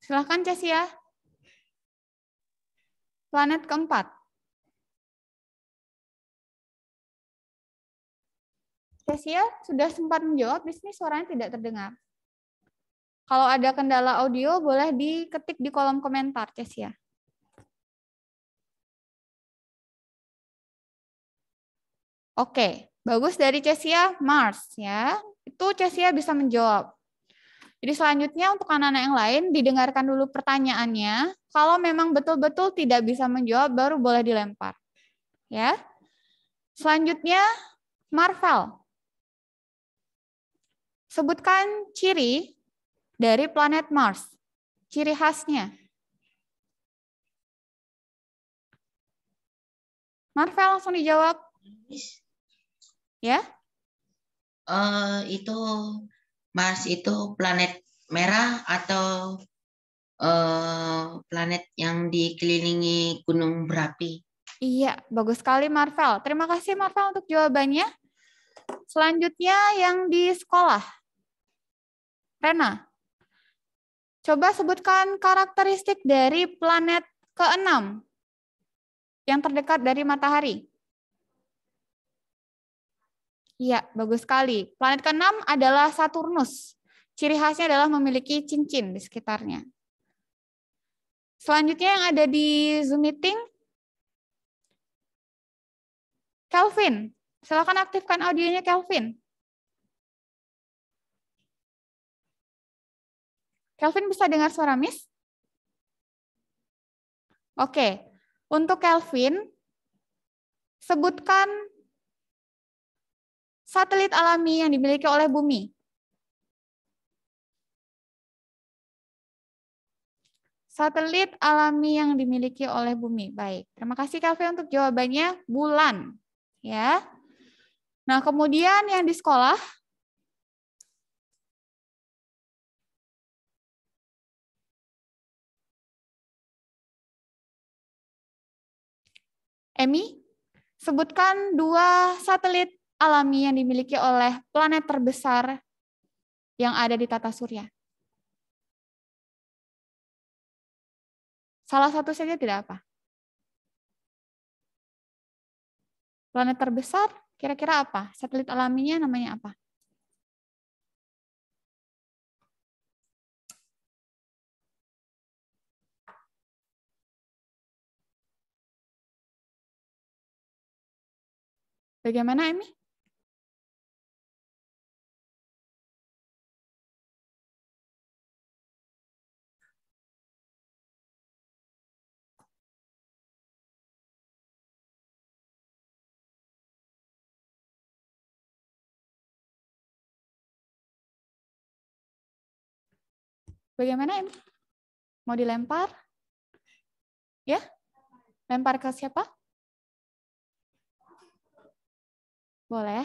Silahkan Cesia. Planet keempat. Cesia sudah sempat menjawab, di sini suaranya tidak terdengar. Kalau ada kendala audio, boleh diketik di kolom komentar, Cesia. Oke, bagus dari Cesia, Mars ya. Itu Cesia bisa menjawab. Jadi selanjutnya untuk anak-anak yang lain, didengarkan dulu pertanyaannya. Kalau memang betul-betul tidak bisa menjawab, baru boleh dilempar. Ya. Selanjutnya, Marvel. Sebutkan ciri dari planet Mars. Ciri khasnya. Marvel langsung dijawab. Ya. Itu Mars itu planet merah atau planet yang dikelilingi gunung berapi? Iya, bagus sekali Marvel. Terima kasih Marvel untuk jawabannya. Selanjutnya yang di sekolah. Rena, coba sebutkan karakteristik dari planet ke-6 yang terdekat dari matahari. Iya, bagus sekali. Planet ke-6 adalah Saturnus. Ciri khasnya adalah memiliki cincin di sekitarnya. Selanjutnya yang ada di Zoom meeting, Kelvin. Silakan aktifkan audionya Kelvin. Kelvin bisa dengar suara Miss? Oke. Untuk Kelvin, sebutkan satelit alami yang dimiliki oleh bumi. Satelit alami yang dimiliki oleh bumi. Baik, terima kasih Kelvin untuk jawabannya. Bulan. Ya. Nah, kemudian yang di sekolah, Emi, sebutkan 2 satelit alami yang dimiliki oleh planet terbesar yang ada di tata surya. Salah satu saja tidak apa. Planet terbesar kira-kira apa? Satelit alaminya namanya apa? Bagaimana, Emi? Bagaimana, Emi? Mau dilempar? Ya? Lempar ke siapa? Boleh.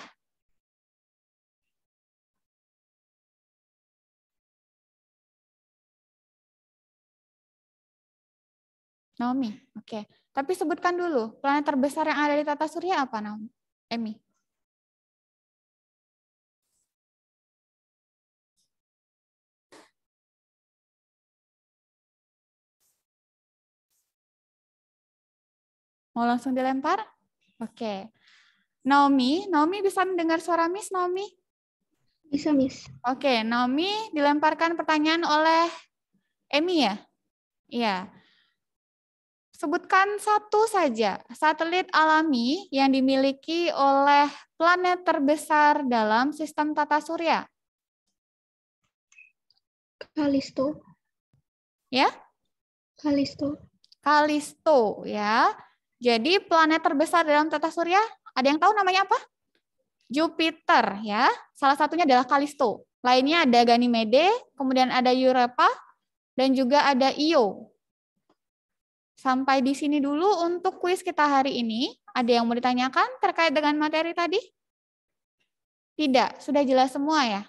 Naomi, oke. Tapi sebutkan dulu, planet terbesar yang ada di tata surya apa, Naomi? Emi? Mau langsung dilempar? Oke. Naomi bisa mendengar suara Miss, Naomi? Bisa, Miss. Oke, Naomi dilemparkan pertanyaan oleh Emi ya? Iya. Sebutkan satu saja satelit alami yang dimiliki oleh planet terbesar dalam sistem tata surya. Kalisto. Ya? Kalisto. Kalisto ya. Jadi planet terbesar dalam tata surya, ada yang tahu namanya apa? Jupiter ya. Salah satunya adalah Kalisto. Lainnya ada Ganymede, kemudian ada Europa, dan juga ada Io. Sampai di sini dulu untuk kuis kita hari ini. Ada yang mau ditanyakan terkait dengan materi tadi? Tidak, sudah jelas semua ya?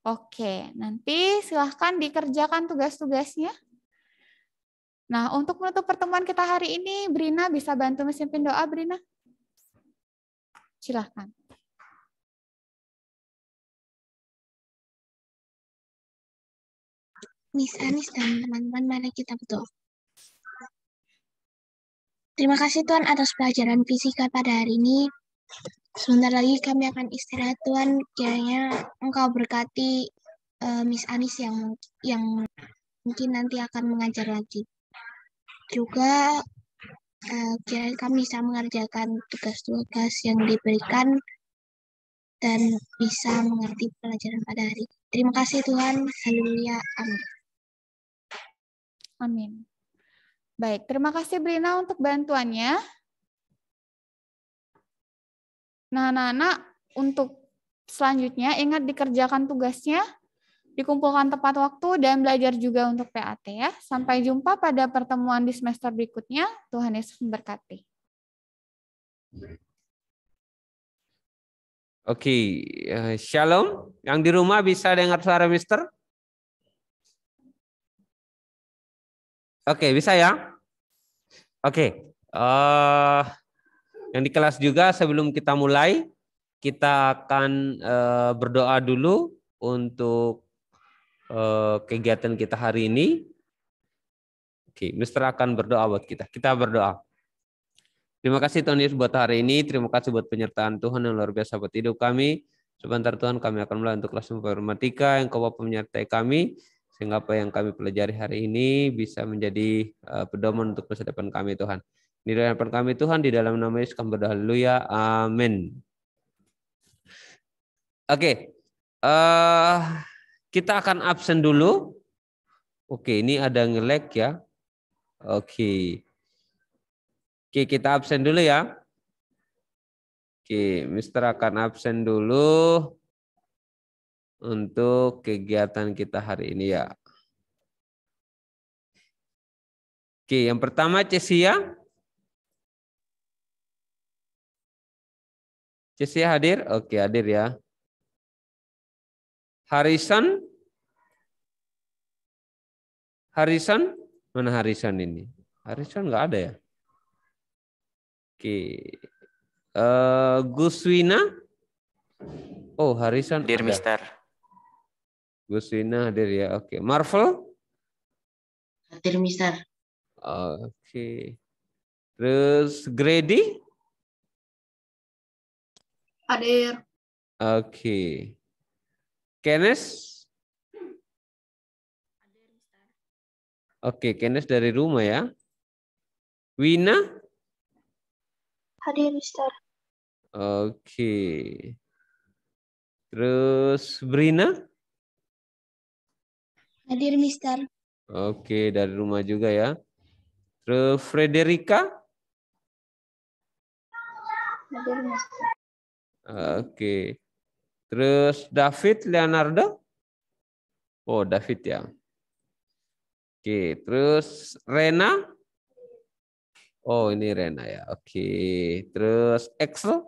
Oke, nanti silahkan dikerjakan tugas-tugasnya. Nah, untuk menutup pertemuan kita hari ini, Brina bisa bantu memimpin doa, Brina? Silahkan. Miss Anis dan teman-teman, mari kita berdoa. Terima kasih Tuhan atas pelajaran fisika pada hari ini. Sebentar lagi kami akan istirahat Tuhan. Kiranya Engkau berkati Miss Anis yang mungkin nanti akan mengajar lagi. Juga kiranya kami bisa mengerjakan tugas-tugas yang diberikan dan bisa mengerti pelajaran pada hari ini. Terima kasih Tuhan. Haleluya. Amin. Amin. Baik, terima kasih Brina untuk bantuannya. Nah, anak-anak, untuk selanjutnya ingat dikerjakan tugasnya, dikumpulkan tepat waktu, dan belajar juga untuk PAT ya. Sampai jumpa pada pertemuan di semester berikutnya. Tuhan Yesus memberkati. Oke, Shalom. Yang di rumah bisa dengar suara Mister? Oke, bisa ya? Oke. Yang di kelas juga sebelum kita mulai, kita akan berdoa dulu untuk kegiatan kita hari ini. Oke, Mister akan berdoa buat kita. Kita berdoa. Terima kasih Tuhan Yesus buat hari ini. Terima kasih buat penyertaan Tuhan yang luar biasa buat hidup kami. Sebentar Tuhan kami akan mulai untuk kelas informatika yang Kau Bapa menyertai kami. Sehingga apa yang kami pelajari hari ini bisa menjadi pedoman untuk masa depan kami Tuhan. Di dalam depan kami Tuhan, di dalam nama Yesus kami berdoa. Haleluya. Amin. Oke. Kita akan absen dulu. Oke, ini ada nge-lag ya. Oke. Oke, kita absen dulu ya. Oke, Mister akan absen dulu untuk kegiatan kita hari ini ya. Oke, yang pertama Cesia. Cesia hadir? Oke, hadir ya. Harrison? Harrison? Mana Harrison ini? Harrison nggak ada ya? Oke. Guswina? Oh, Harrison Hadir, ada. Mister. Guswina hadir ya. Oke. Marvel? Hadir, Mister. Oke. Terus Grady? Hadir. Oke. Kenneth? Oke, Kenneth dari rumah ya. Wina? Hadir, Mister. Oke. Terus Brina? Hadir, Mister. Oke, dari rumah juga ya. Terus Frederica? Hadir, Mister. Oke. Terus David Leonardo? Oh, David ya. Oke, terus Rena? Oh, ini Rena ya. Oke. Terus Excel?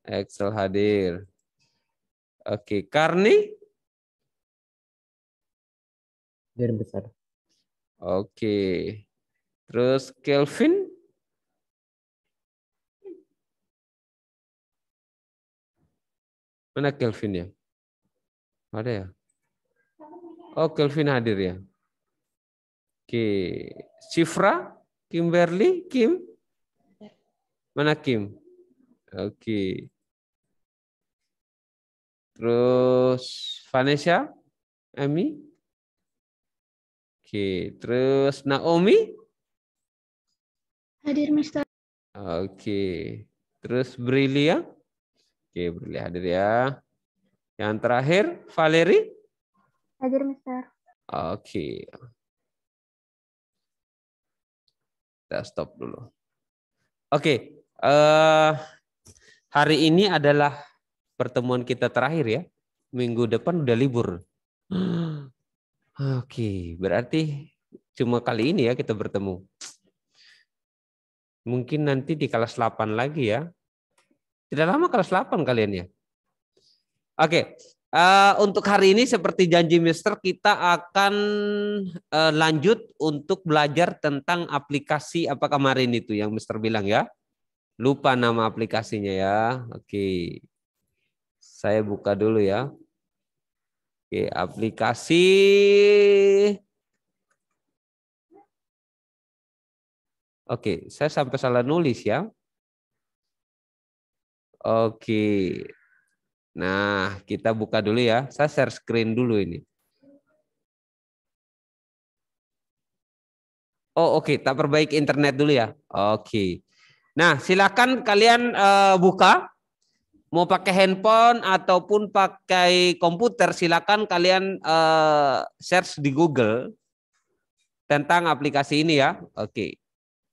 Excel hadir. Oke, Karni? Hadir, Mister. Oke. Terus Kelvin? Mana Kelvin ya? Ada ya? Oh, Kelvin hadir ya. Oke. Shifra? Kimberly? Kim? Mana Kim? Oke. Terus Vanessa? Amy? Oke. Terus Naomi? Hadir, Mister. Oke. Terus Brilia? Oke, Brilia hadir ya. Yang terakhir, Valerie? Hadir, Mister. Oke. Kita stop dulu. Oke. Hari ini adalah pertemuan kita terakhir ya. Minggu depan udah libur. Oke, berarti cuma kali ini ya kita bertemu. Mungkin nanti di kelas 8 lagi ya. Tidak lama kelas 8 kalian ya. Oke, untuk hari ini seperti janji Mister kita akan lanjut untuk belajar tentang aplikasi apa kemarin itu yang Mister bilang ya. Lupa nama aplikasinya ya. Oke. Saya buka dulu ya. Oke, aplikasi. Oke, saya sampai salah nulis ya. Oke. Nah, kita buka dulu ya. Saya share screen dulu ini. Oh, oke, tak perbaiki internet dulu ya. Oke. Nah, silakan kalian buka. Mau pakai handphone ataupun pakai komputer, silakan kalian search di Google tentang aplikasi ini ya. Oke.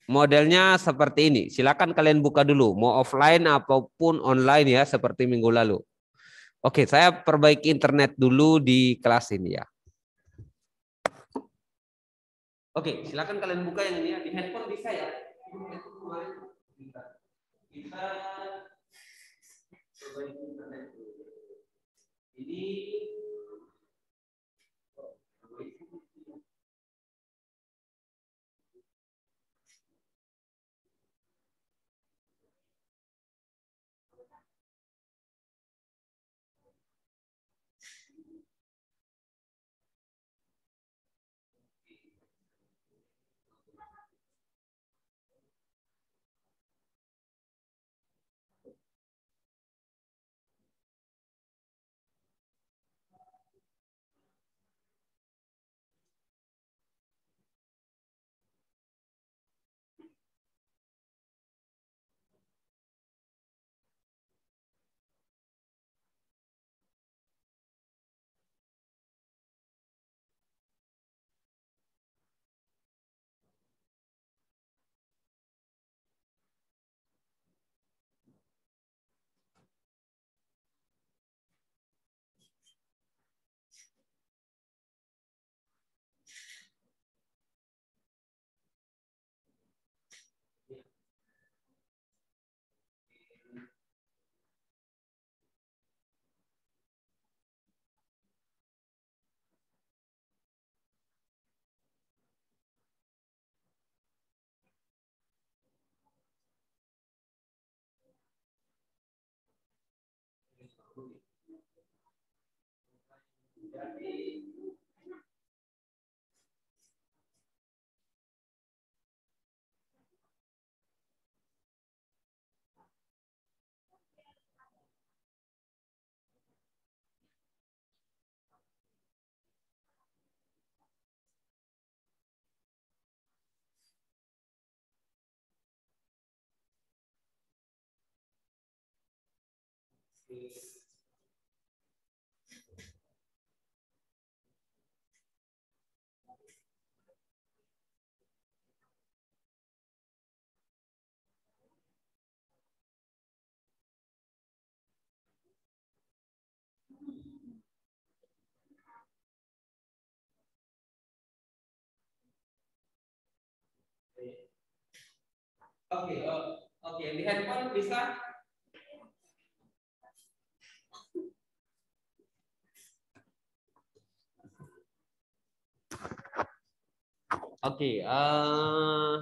Modelnya seperti ini. Silakan kalian buka dulu, mau offline apapun online ya, seperti minggu lalu. Oke, saya perbaiki internet dulu di kelas ini ya. Oke, silakan kalian buka yang ini ya, di handphone bisa ya. Kita perbaiki internet dulu. Ini Oke, di handphone bisa. Oke,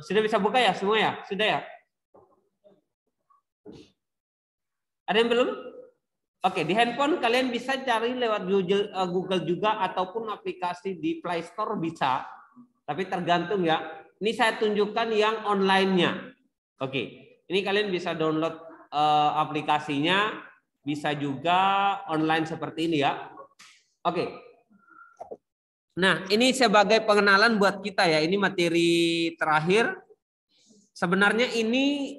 sudah bisa buka ya semua ya? Sudah ya? Ada yang belum? Oke, di handphone kalian bisa cari lewat Google juga ataupun aplikasi di Play Store bisa. Tapi tergantung ya. Ini saya tunjukkan yang online-nya. Oke, ini kalian bisa download aplikasinya, bisa juga online seperti ini ya. Oke. Nah, ini sebagai pengenalan buat kita ya. Ini materi terakhir. Sebenarnya ini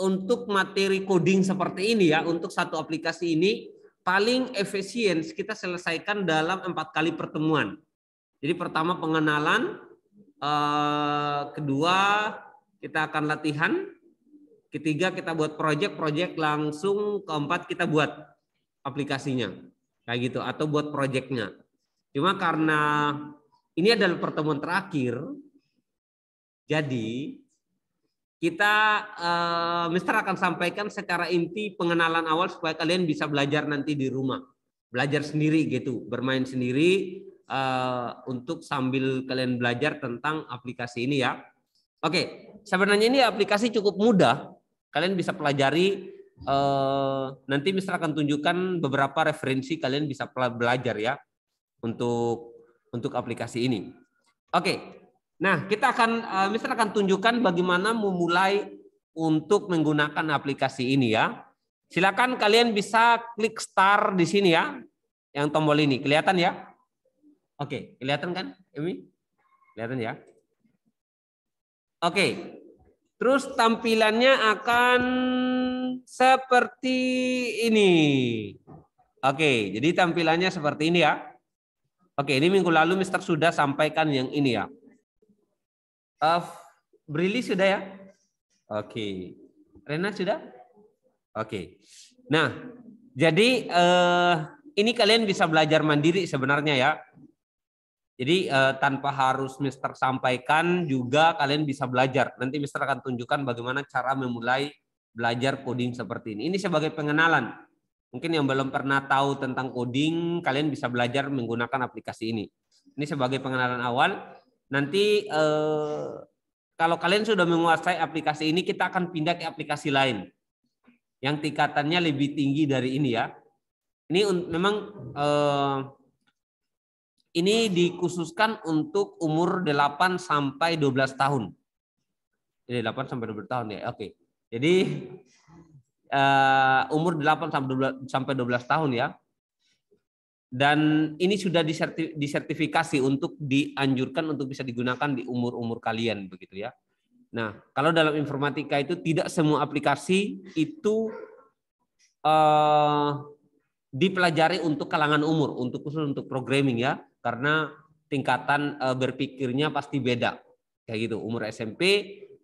untuk materi coding seperti ini ya, untuk satu aplikasi ini paling efisien kita selesaikan dalam 4 kali pertemuan. Jadi pertama pengenalan, kedua kita akan latihan, ketiga kita buat project langsung, keempat kita buat aplikasinya kayak gitu atau buat projectnya. Cuma karena ini adalah pertemuan terakhir, jadi kita Mister akan sampaikan secara inti pengenalan awal supaya kalian bisa belajar nanti di rumah, belajar sendiri gitu, bermain sendiri untuk sambil kalian belajar tentang aplikasi ini ya. Oke, sebenarnya ini aplikasi cukup mudah, kalian bisa pelajari. Nanti Mister akan tunjukkan beberapa referensi kalian bisa belajar ya. untuk aplikasi ini. Oke. Nah, kita akan Mister akan tunjukkan bagaimana memulai untuk menggunakan aplikasi ini ya. Silakan kalian bisa klik start di sini ya. Yang tombol ini kelihatan ya? Oke, kelihatan kan, Emi? Kelihatan ya? Oke. Terus tampilannya akan seperti ini. Oke, jadi tampilannya seperti ini ya. Oke, ini minggu lalu Mister sudah sampaikan yang ini ya. Brili sudah ya? Oke. Rena sudah? Oke. Nah, jadi ini kalian bisa belajar mandiri sebenarnya ya. Jadi tanpa harus Mister sampaikan juga kalian bisa belajar. Nanti Mister akan tunjukkan bagaimana cara memulai belajar coding seperti ini. Ini sebagai pengenalan. Mungkin yang belum pernah tahu tentang coding, kalian bisa belajar menggunakan aplikasi ini. Ini sebagai pengenalan awal. Nanti kalau kalian sudah menguasai aplikasi ini, kita akan pindah ke aplikasi lain. Yang tingkatannya lebih tinggi dari ini ya. Ini memang ini dikhususkan untuk umur 8 sampai 12 tahun. Jadi 8 sampai 12 tahun ya. Oke. Jadi umur 8 sampai 12 tahun ya. Dan ini sudah disertifikasi untuk dianjurkan untuk bisa digunakan di umur-umur kalian begitu ya. Nah, kalau dalam informatika itu tidak semua aplikasi itu dipelajari untuk kalangan umur, khusus untuk programming ya, karena tingkatan berpikirnya pasti beda. Kayak gitu, umur SMP,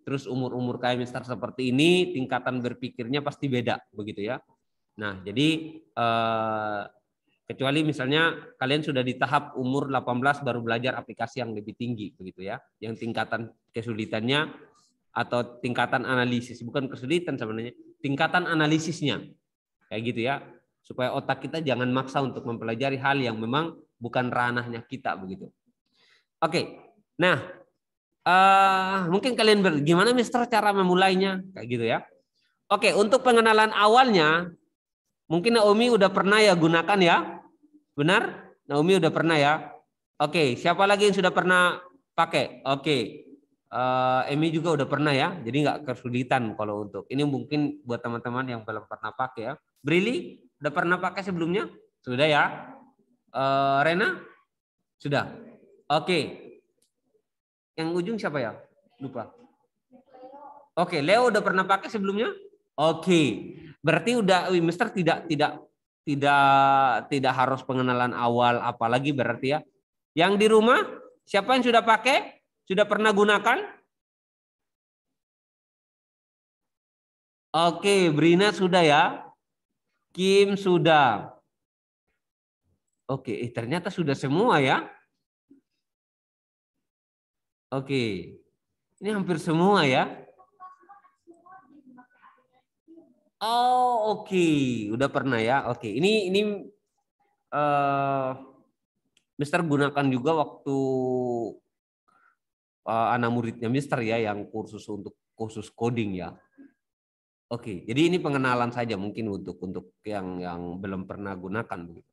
terus umur-umur kayak Mister seperti ini, tingkatan berpikirnya pasti beda, begitu ya. Nah, jadi kecuali misalnya kalian sudah di tahap umur 18 baru belajar aplikasi yang lebih tinggi, begitu ya. Yang tingkatan kesulitannya atau tingkatan analisis, bukan kesulitan sebenarnya, tingkatan analisisnya. Kayak gitu ya. Supaya otak kita jangan maksa untuk mempelajari hal yang memang bukan ranahnya kita begitu. Oke, nah mungkin kalian gimana Mister cara memulainya kayak gitu ya. Oke, untuk pengenalan awalnya mungkin Naomi udah pernah ya gunakan ya, benar? Naomi udah pernah ya. Oke, siapa lagi yang sudah pernah pakai? Oke, Emi juga udah pernah ya, jadi nggak kesulitan kalau untuk ini mungkin buat teman-teman yang belum pernah pakai ya. Brili udah pernah pakai sebelumnya? Sudah ya. Rena? Sudah. Oke. Yang ujung siapa ya? Lupa. Oke, Leo udah pernah pakai sebelumnya? Oke. Berarti udah Mister tidak harus pengenalan awal apalagi berarti ya. Yang di rumah siapa yang sudah pakai? Sudah pernah gunakan? Oke, Brina sudah ya. Kim sudah. Oke, ternyata sudah semua ya. Oke. Ini hampir semua ya. Oh, oke. Udah pernah ya. Oke, ini Mister gunakan juga waktu anak muridnya Mister ya yang khusus coding ya. Oke, jadi ini pengenalan saja mungkin untuk yang belum pernah gunakan begitu.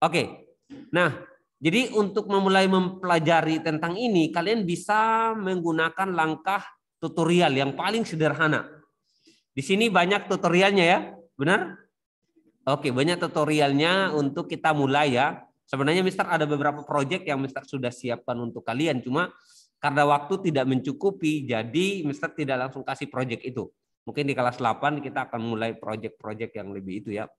Oke. Nah, jadi untuk memulai mempelajari tentang ini kalian bisa menggunakan langkah tutorial yang paling sederhana. Di sini banyak tutorialnya ya, benar? Oke, banyak tutorialnya untuk kita mulai ya. Sebenarnya Mister ada beberapa proyek yang Mister sudah siapkan untuk kalian, cuma karena waktu tidak mencukupi, jadi Mister tidak langsung kasih proyek itu. Mungkin di kelas 8 kita akan mulai proyek-proyek yang lebih itu ya.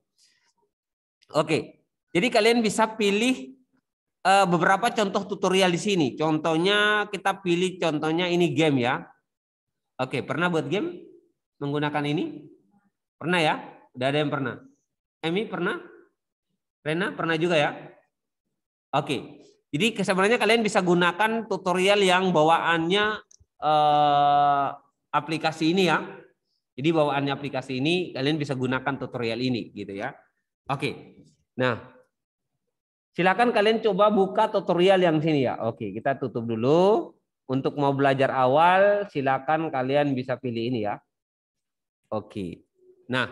Oke, jadi kalian bisa pilih beberapa contoh tutorial di sini. Contohnya kita pilih contohnya ini game ya. Oke, pernah buat game menggunakan ini? Pernah ya? Udah ada yang pernah? Emi pernah? Rena pernah juga ya? Oke, jadi sebenarnya kalian bisa gunakan tutorial yang bawaannya aplikasi ini ya. Jadi bawaannya aplikasi ini kalian bisa gunakan tutorial ini gitu ya. Oke. Nah, silakan kalian coba buka tutorial yang sini ya. Oke, kita tutup dulu. Untuk mau belajar awal silakan kalian bisa pilih ini ya. Oke. Nah,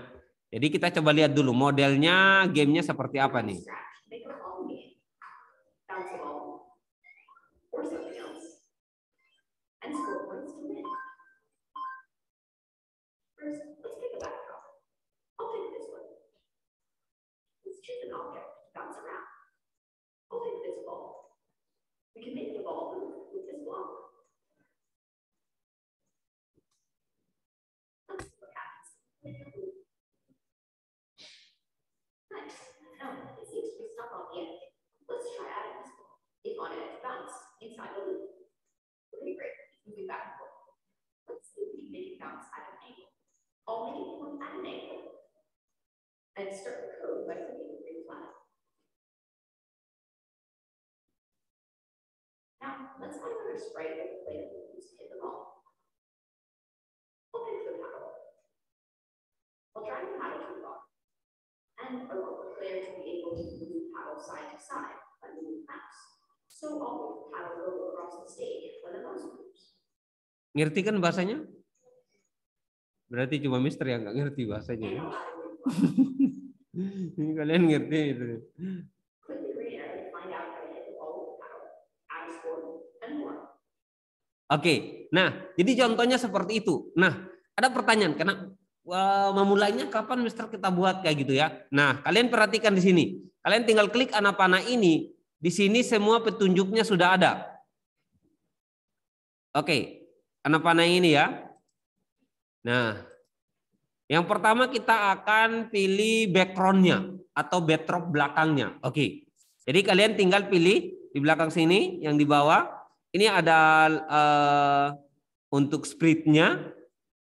jadi kita coba lihat dulu modelnya gamenya seperti apa nih. I'll make a point at an angle and start the code by flipping the green flag. Now, let's find another sprite that the player will use to hit the ball. We'll pick the paddle. We'll drag the paddle to the ball. And provoke the player to be able to move the paddle side to side by moving the mouse. So I'll make the paddle go across the stage when the mouse moves. Ngerti kan bahasanya? Berarti cuma Mister yang nggak ngerti bahasanya. Ya? Ini kalian ngerti itu. Oke, nah jadi contohnya seperti itu. Nah, ada pertanyaan, karena memulainya kapan Mister kita buat kayak gitu ya? Nah, kalian perhatikan di sini. Kalian tinggal klik anak panah ini. Di sini semua petunjuknya sudah ada. Oke, anak panah ini ya. Nah, yang pertama kita akan pilih background-nya atau backdrop belakangnya. Oke, jadi kalian tinggal pilih di belakang sini yang di bawah. Ini ada untuk sprite-nya,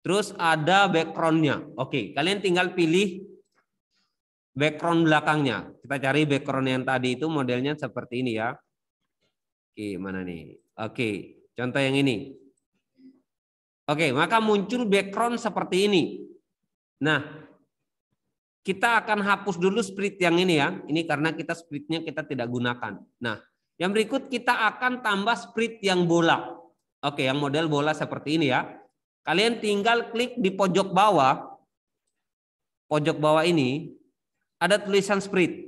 terus ada background-nya. Oke, kalian tinggal pilih background belakangnya. Kita cari background yang tadi itu modelnya seperti ini ya. Oke, mana nih? Oke, contoh yang ini. Oke, maka muncul background seperti ini. Nah, kita akan hapus dulu sprite yang ini ya. Ini karena kita sprite-nya kita tidak gunakan. Nah, yang berikut kita akan tambah sprite yang bola. Oke, yang model bola seperti ini ya. Kalian tinggal klik di pojok bawah. Pojok bawah ini ada tulisan sprite.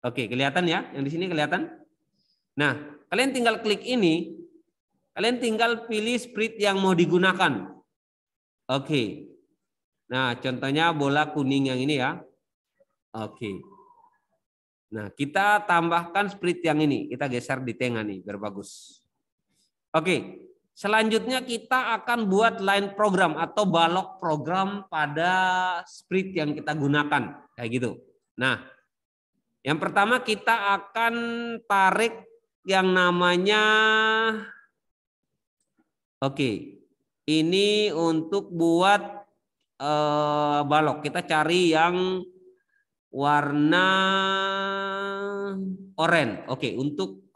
Oke, kelihatan ya? Yang di sini kelihatan? Nah, kalian tinggal klik ini. Kalian tinggal pilih sprite yang mau digunakan. Oke. Nah, contohnya bola kuning yang ini ya. Oke. Nah, kita tambahkan sprite yang ini. Kita geser di tengah nih, biar bagus. Oke. Selanjutnya kita akan buat line program atau balok program pada sprite yang kita gunakan. Kayak gitu. Nah, yang pertama kita akan tarik yang namanya... Oke, ini untuk buat balok. Kita cari yang warna oranye. Oke, untuk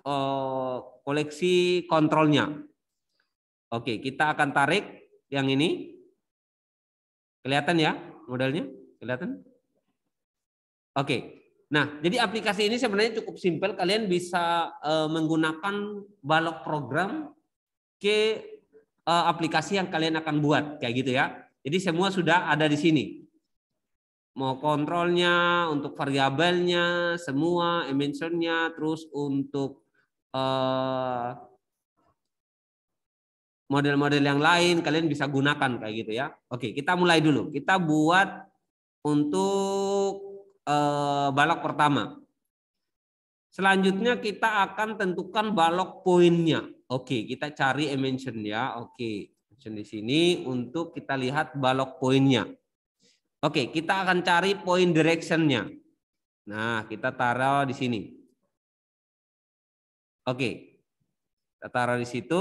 koleksi kontrolnya. Oke, kita akan tarik yang ini. Kelihatan ya modelnya? Kelihatan? Oke. Nah, jadi aplikasi ini sebenarnya cukup simpel. Kalian bisa menggunakan balok program ke aplikasi yang kalian akan buat kayak gitu ya. Jadi semua sudah ada di sini. Mau kontrolnya, untuk variabelnya, semua dimensionnya, terus untuk model-model yang lain kalian bisa gunakan kayak gitu ya. Oke, kita mulai dulu. Kita buat untuk balok pertama. Selanjutnya kita akan tentukan balok poinnya. Oke, kita cari dimension ya. Oke, dimension di sini untuk kita lihat balok poinnya. Oke, kita akan cari point direction-nya. Nah, kita taruh di sini. Oke, kita taruh di situ.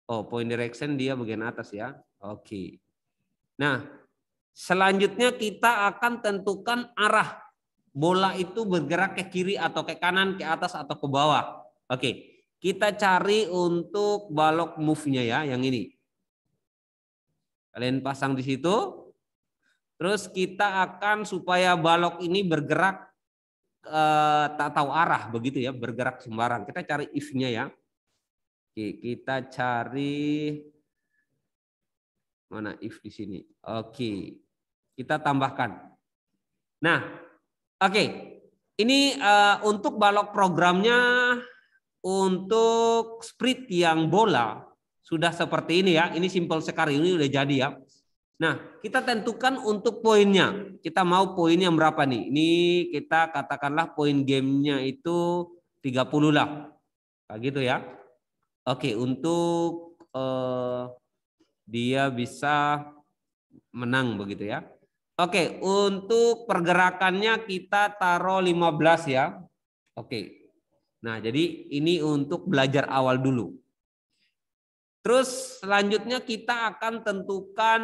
Oh, point direction dia bagian atas ya. Oke. Nah, selanjutnya kita akan tentukan arah bola itu bergerak ke kiri atau ke kanan, ke atas atau ke bawah. Oke. Kita cari untuk balok move-nya ya, yang ini. Kalian pasang di situ. Terus kita akan supaya balok ini bergerak tak tahu arah begitu ya, bergerak sembarang. Kita cari if-nya ya. Oke, kita cari mana if di sini. Oke. Kita tambahkan. Nah, oke. Ini untuk balok programnya. Untuk sprite yang bola sudah seperti ini ya. Ini simple sekali, ini udah jadi ya. Nah, kita tentukan untuk poinnya. Kita mau poin yang berapa nih? Ini kita katakanlah poin gamenya itu 30 lah. Kayak gitu ya. Oke, untuk dia bisa menang begitu ya. Oke, untuk pergerakannya kita taruh 15 ya. Oke. Nah, jadi ini untuk belajar awal dulu. Terus selanjutnya kita akan tentukan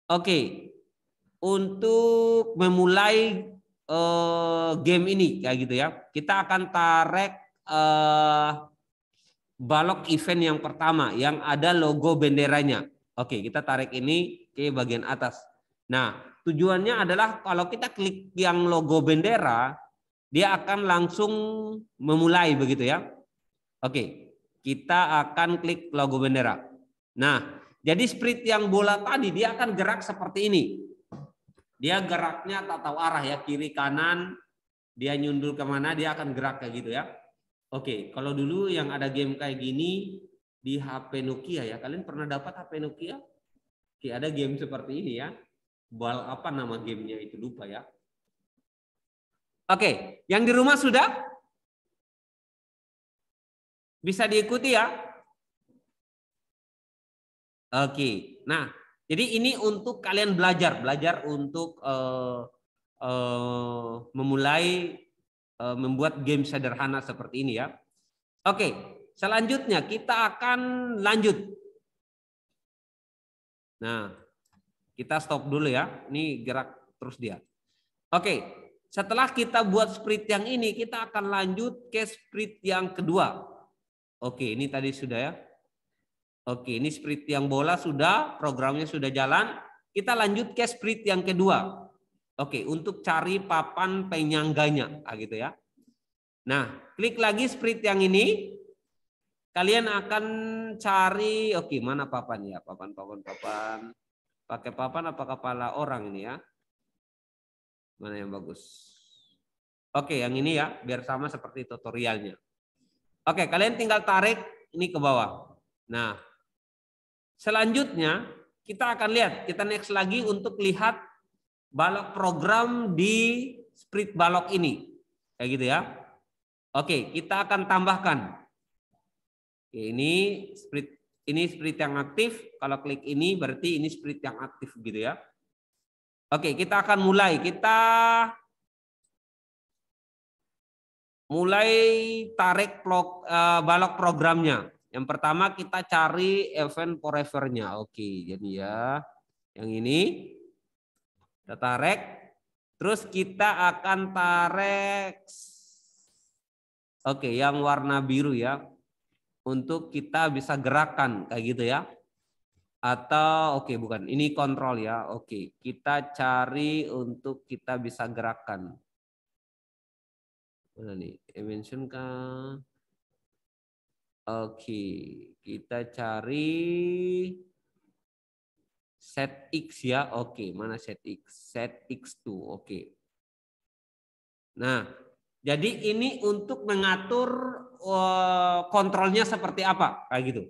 Oke, untuk memulai game ini kayak gitu ya, kita akan tarik balok event yang pertama yang ada logo benderanya. Oke, kita tarik ini ke bagian atas. Nah, tujuannya adalah kalau kita klik yang logo bendera, dia akan langsung memulai begitu ya. Oke, kita akan klik logo bendera. Nah, jadi sprite yang bola tadi dia akan gerak seperti ini. Dia geraknya tak tahu arah ya, kiri kanan, dia nyundul kemana dia akan gerak kayak gitu ya. Oke, kalau dulu yang ada game kayak gini di HP Nokia ya, kalian pernah dapat HP Nokia? Oke, ada game seperti ini ya. Bal apa nama gamenya itu lupa ya. Oke, yang di rumah sudah bisa diikuti ya. Oke, nah jadi ini untuk kalian belajar untuk memulai membuat game sederhana seperti ini ya. Oke, selanjutnya kita akan lanjut. Nah, kita stop dulu ya. Ini gerak terus dia. Oke, setelah kita buat sprite yang ini, kita akan lanjut ke sprite yang kedua. Oke, ini tadi sudah ya. Oke, ini sprite yang bola sudah, programnya sudah jalan. Kita lanjut ke sprite yang kedua. Oke, untuk cari papan penyangganya, gitu ya. Nah, klik lagi sprite yang ini. Kalian akan cari, oke, mana papan ya? Papan. Pakai papan apa kepala orang ini ya? Mana yang bagus? Oke, yang ini ya, biar sama seperti tutorialnya. Oke, kalian tinggal tarik ini ke bawah. Nah, selanjutnya kita akan lihat, kita next lagi untuk lihat balok program di sprite balok ini. Kayak gitu ya. Oke, kita akan tambahkan. Oke, ini sprite yang aktif. Kalau klik ini berarti ini sprite yang aktif gitu ya. Oke, kita akan mulai. Kita mulai tarik balok programnya. Yang pertama kita cari event forever-nya. Oke, jadi ya yang ini kita tarik. Terus kita akan tarik yang warna biru ya. Untuk kita bisa gerakan kayak gitu ya. Atau bukan, ini kontrol ya. Oke, kita cari untuk kita bisa gerakan. Mana nih? Dimension kah? Oke, kita cari set X ya. Oke, mana set X? Set X2. Oke. Nah, jadi ini untuk mengatur kontrolnya seperti apa, kayak gitu.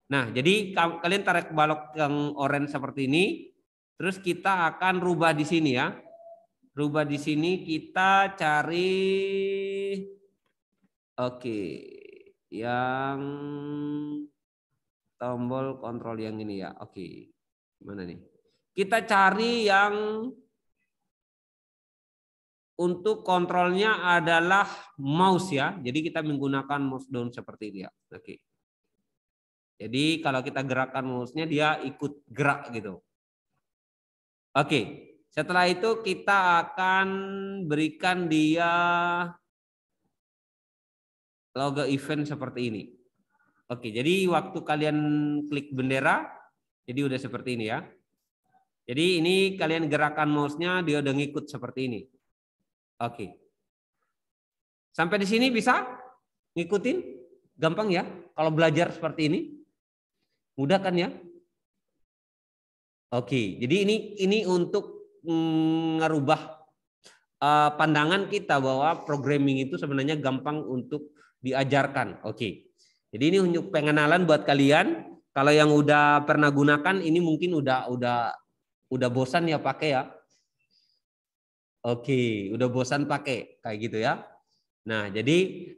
Nah, jadi kalian tarik balok yang oranye seperti ini, terus kita akan rubah di sini ya. Rubah di sini kita cari, yang tombol kontrol yang ini ya. Oke, mana nih? Kita cari yang untuk kontrolnya adalah mouse ya. Jadi kita menggunakan mouse down seperti ini ya. Oke. Jadi kalau kita gerakkan mouse-nya dia ikut gerak gitu. Oke. Setelah itu kita akan berikan dia logo event seperti ini. Oke, jadi waktu kalian klik bendera, jadi udah seperti ini ya. Jadi ini kalian gerakan mouse-nya dia udah ngikut seperti ini. Oke. Sampai di sini bisa ngikutin? Gampang ya kalau belajar seperti ini? Mudah kan ya? Oke, jadi ini untuk ngerubah pandangan kita bahwa programming itu sebenarnya gampang untuk diajarkan. Oke. Jadi ini untuk pengenalan buat kalian. Kalau yang udah pernah gunakan ini mungkin udah bosan ya pakai ya. Oke, udah bosan pakai kayak gitu ya. Nah, jadi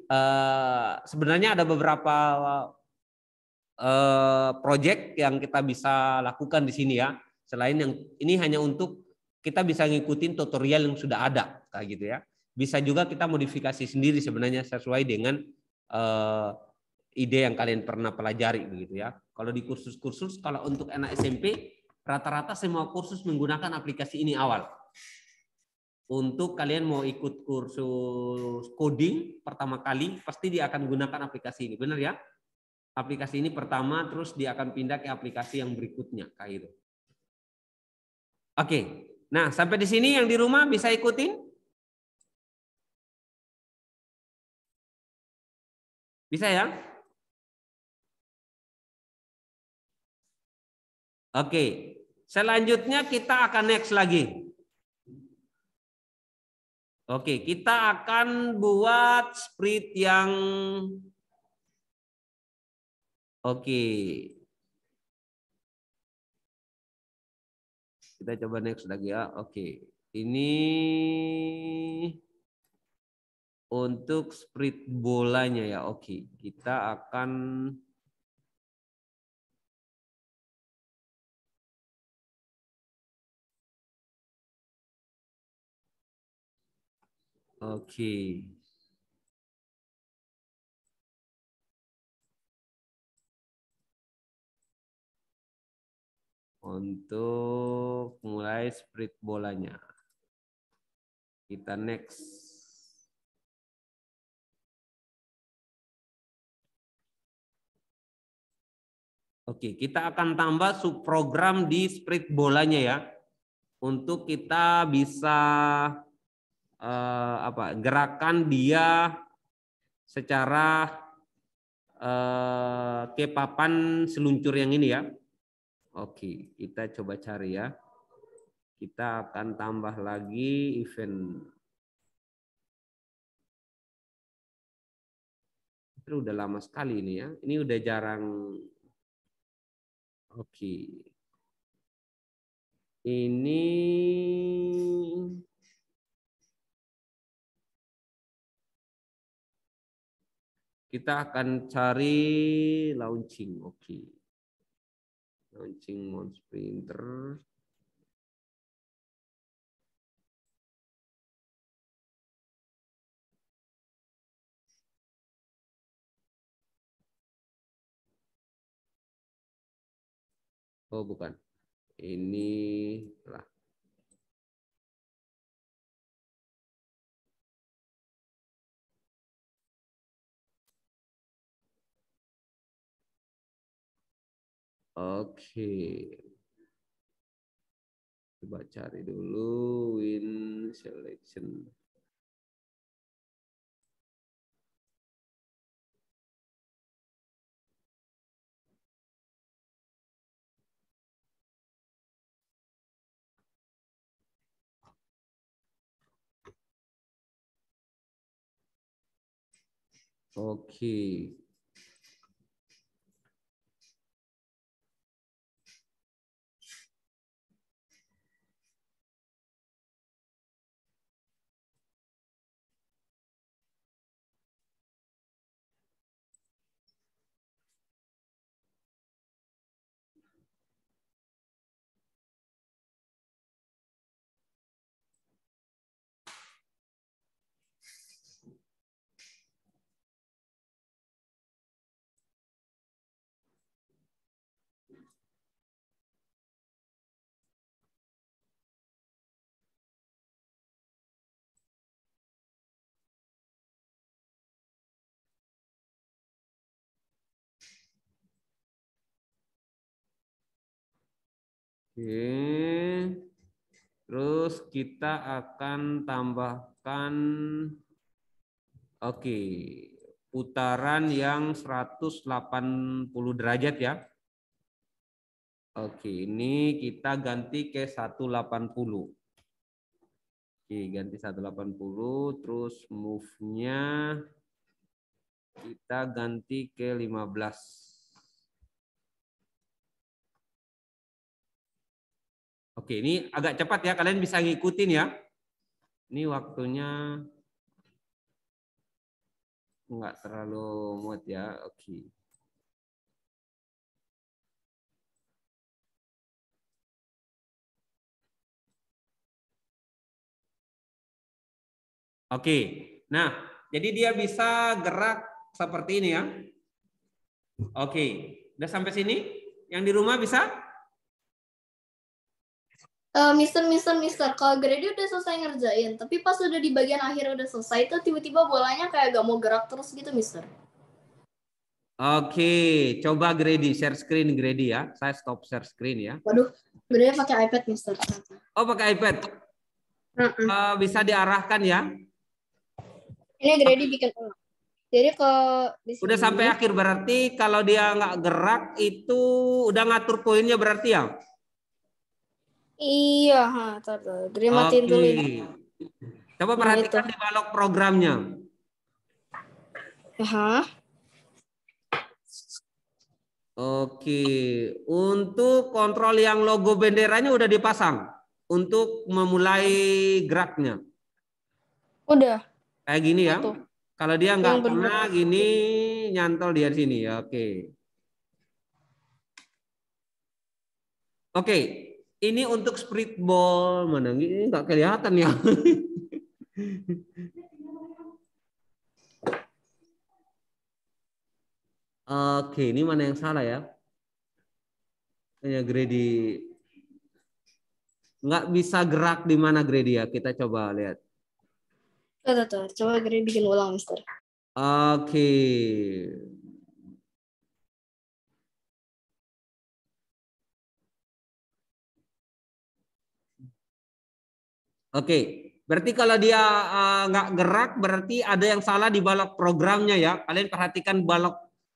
sebenarnya ada beberapa project yang kita bisa lakukan di sini ya. Selain yang ini hanya untuk kita bisa ngikutin tutorial yang sudah ada kayak gitu ya. Bisa juga kita modifikasi sendiri sebenarnya sesuai dengan ide yang kalian pernah pelajari begitu ya. Kalau di kursus-kursus, kalau untuk anak SMP Rata-rata semua kursus menggunakan aplikasi ini awal. Untuk kalian mau ikut kursus coding pertama kali, pasti dia akan gunakan aplikasi ini. Benar ya? Aplikasi ini pertama, terus dia akan pindah ke aplikasi yang berikutnya. Kayak gitu. Oke. Nah, sampai di sini yang di rumah bisa ikutin? Bisa ya? Oke. Selanjutnya kita akan next lagi. Oke, kita akan buat sprint yang Kita coba next lagi ya. Oke. Ini untuk sprint bolanya ya. Oke, kita akan untuk mulai sprint bolanya. Kita next. Oke, kita akan tambah subprogram di sprint bolanya ya. Untuk kita bisa gerakan dia secara ke papan seluncur yang ini ya. Oke, kita coba cari ya. Kita akan tambah lagi event. Itu udah lama sekali ini ya. Ini udah jarang. Oke. Ini kita akan cari launching. Oke. Launching Mount Sprinter. Oh, bukan. Ini lah. Oke. Coba cari dulu win selection. Oke. Oke. Terus kita akan tambahkan putaran yang 180 derajat ya. Oke, ini kita ganti ke 180. Oke, ganti 180, terus move-nya kita ganti ke 15. Oke, ini agak cepat ya, kalian bisa ngikutin ya. Ini waktunya enggak terlalu muat ya. Oke. Oke, nah jadi dia bisa gerak seperti ini ya. Oke, udah sampai sini? Yang di rumah bisa? Mister, kalau Grady udah selesai ngerjain, tapi pas udah di bagian akhir udah selesai, itu tiba-tiba bolanya kayak gak mau gerak terus gitu, Mister. Oke, coba Grady share screen Grady ya. Saya stop share screen ya. Waduh, Grady pakai iPad, Mister. Oh, pakai iPad. Bisa diarahkan ya. Ini Grady bikin ulang. Jadi ke di sini. Udah sampai akhir berarti kalau dia nggak gerak itu udah ngatur poinnya berarti ya? Iya, Grady matiin dulu ini. Coba perhatikan di balok programnya. Oke, untuk kontrol yang logo benderanya udah dipasang untuk memulai geraknya. Udah. Kayak gini ya. Kalau dia nggak kena gini, nyantol di sini ya. Oke. Oke, ini untuk spirit ball mana? Ini nggak kelihatan ya. Oke, ini mana yang salah ya? Hanya Grady nggak bisa gerak di mana Grady ya? Kita coba lihat. Tuh. Coba Grady bikin ulang, Mister. Oke. Oke, berarti kalau dia nggak gerak berarti ada yang salah di balok programnya ya. Kalian perhatikan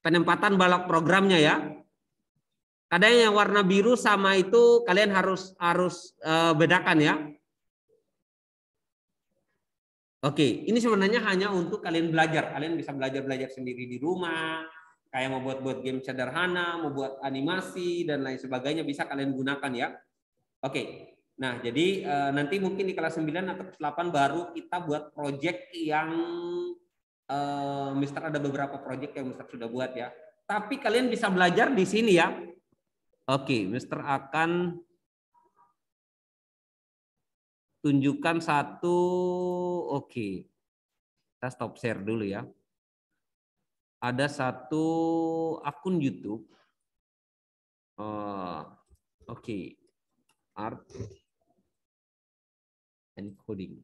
penempatan balok programnya ya. Kadang yang warna biru sama itu kalian harus bedakan ya. Oke, ini sebenarnya hanya untuk kalian belajar. Kalian bisa belajar sendiri di rumah, kayak mau buat game sederhana, mau buat animasi dan lain sebagainya bisa kalian gunakan ya. Oke. Nah, jadi nanti mungkin di kelas 9 atau 8 baru kita buat project yang Mister ada beberapa project yang Mister sudah buat ya. Tapi kalian bisa belajar di sini ya. Oke, Mister akan tunjukkan satu. Oke. Kita stop share dulu ya. Ada satu akun YouTube. Oke. Art and coding.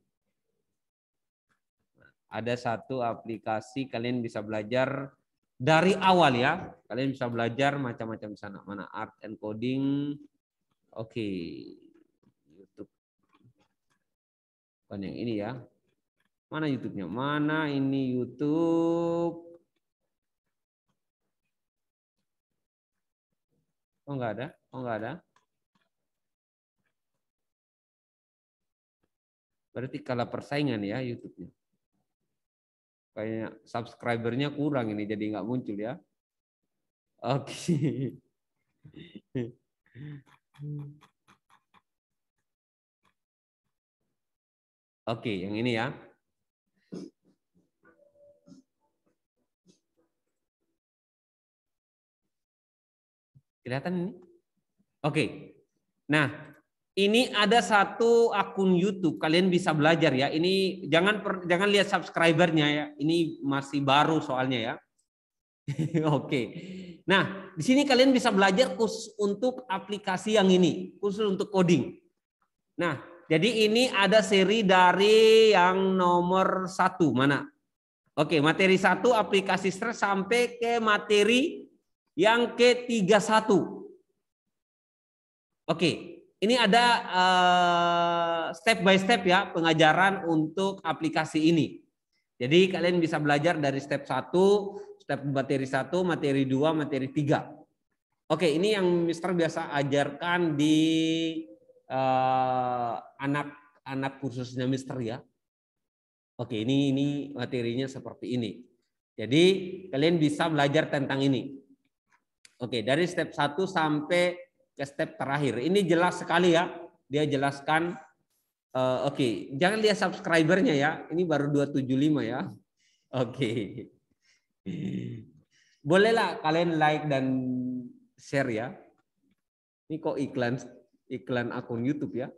Ada satu aplikasi kalian bisa belajar dari awal ya. Kalian bisa belajar macam-macam di sana. Mana art and coding. Oke. YouTube. Bukan yang ini ya. Mana YouTube-nya? Mana ini YouTube? Oh enggak ada? Oh enggak ada. Berarti kalah persaingan ya YouTube-nya. Kayaknya subscribernya kurang ini jadi nggak muncul ya. Oke. Oke, yang ini ya. Kelihatan ini? Oke. Nah, ini ada satu akun YouTube, kalian bisa belajar ya. Ini jangan lihat subscribernya ya. Ini masih baru soalnya ya. Oke. Nah, di sini kalian bisa belajar khusus untuk aplikasi yang ini, khusus untuk coding. Nah, jadi ini ada seri dari yang nomor 1 mana? Oke, materi 1 aplikasi stres sampai ke materi yang ke-31. Oke. Ini ada step by step ya pengajaran untuk aplikasi ini. Jadi kalian bisa belajar dari step 1, step materi 1, materi 2, materi 3. Oke, ini yang Mister biasa ajarkan di anak kursusnya Mister ya. Oke, ini materinya seperti ini. Jadi kalian bisa belajar tentang ini. Oke, dari step 1 sampai ke step terakhir. Ini jelas sekali ya. Dia jelaskan. Oke, jangan lihat subscribernya ya. Ini baru 275 ya. Oke. Bolehlah kalian like dan share ya. Ini kok iklan akun YouTube ya.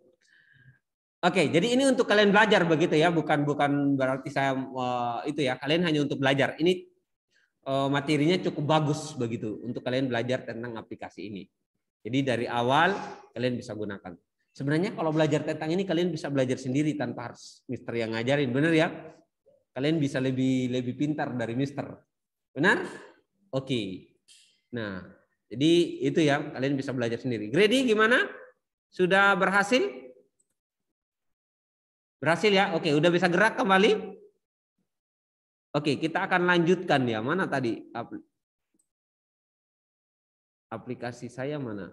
Oke, jadi ini untuk kalian belajar begitu ya. Bukan berarti saya itu ya. Kalian hanya untuk belajar. Ini materinya cukup bagus begitu untuk kalian belajar tentang aplikasi ini. Jadi dari awal kalian bisa gunakan. Sebenarnya kalau belajar tentang ini kalian bisa belajar sendiri tanpa harus mister yang ngajarin, bener ya? Kalian bisa lebih pintar dari mister, benar? Oke. Nah, jadi itu ya, kalian bisa belajar sendiri. Grady gimana? Sudah berhasil? Berhasil ya? Oke, udah bisa gerak kembali? Oke, kita akan lanjutkan ya. Mana tadi aplikasi saya mana?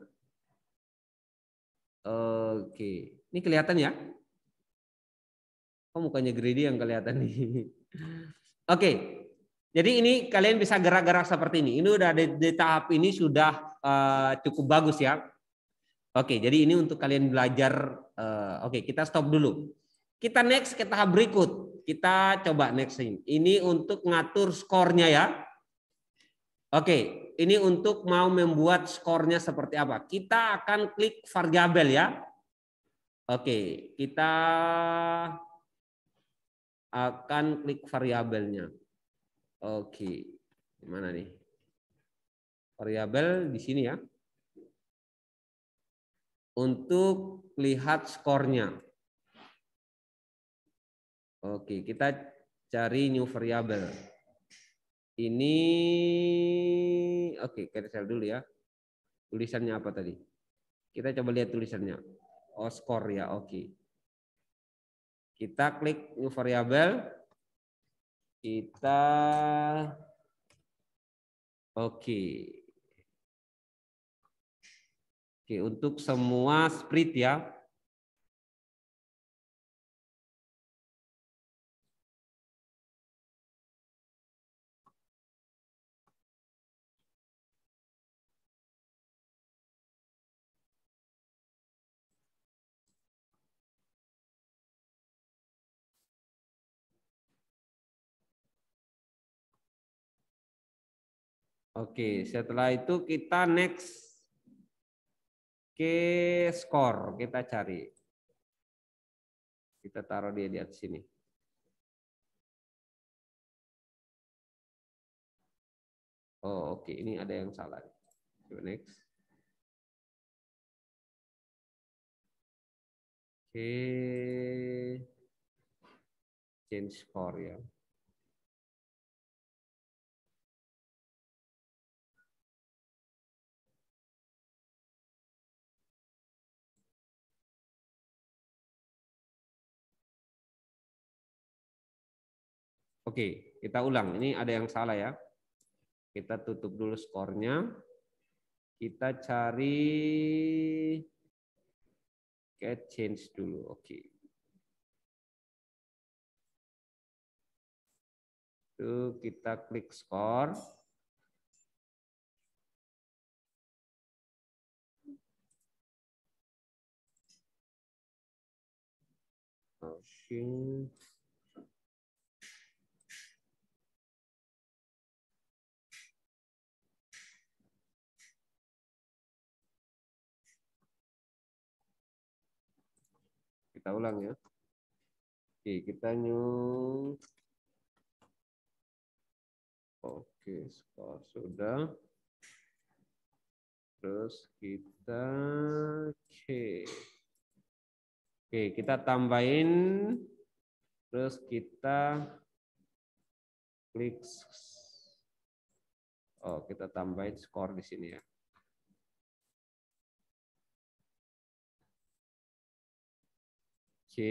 Oke, ini kelihatan ya? Oh, mukanya Grady yang kelihatan nih. Oke, jadi ini kalian bisa gerak-gerak seperti ini. Ini udah di tahap ini sudah cukup bagus ya. Oke, jadi ini untuk kalian belajar. Oke, kita stop dulu. Kita next ke tahap berikut. Kita coba next ini. Ini untuk ngatur skornya ya. Oke, ini untuk mau membuat skornya seperti apa. Kita akan klik variabel ya. Oke, kita akan klik variabelnya. Oke, mana nih? Variabel di sini ya. Untuk lihat skornya. Oke, kita cari new variable. Ini oke, cancel dulu ya. Tulisannya apa tadi? Kita coba lihat tulisannya. Oh, skor ya, oke. Kita klik new variable. Kita oke. Oke, untuk semua sprint ya. Oke, setelah itu kita next ke skor, kita cari. Kita taruh dia di atas sini. Oh, oke, ini ada yang salah. Coba next. Oke. Change score ya. Oke, kita ulang. Ini ada yang salah ya. Kita tutup dulu skornya. Kita cari get change dulu. Oke. Itu kita klik skor. Oke. Kita ulang ya. Oke, kita new. Oke, skor sudah. Terus kita Oke, kita tambahin. Terus kita klik. Oh, kita tambahin skor di sini ya. Oke.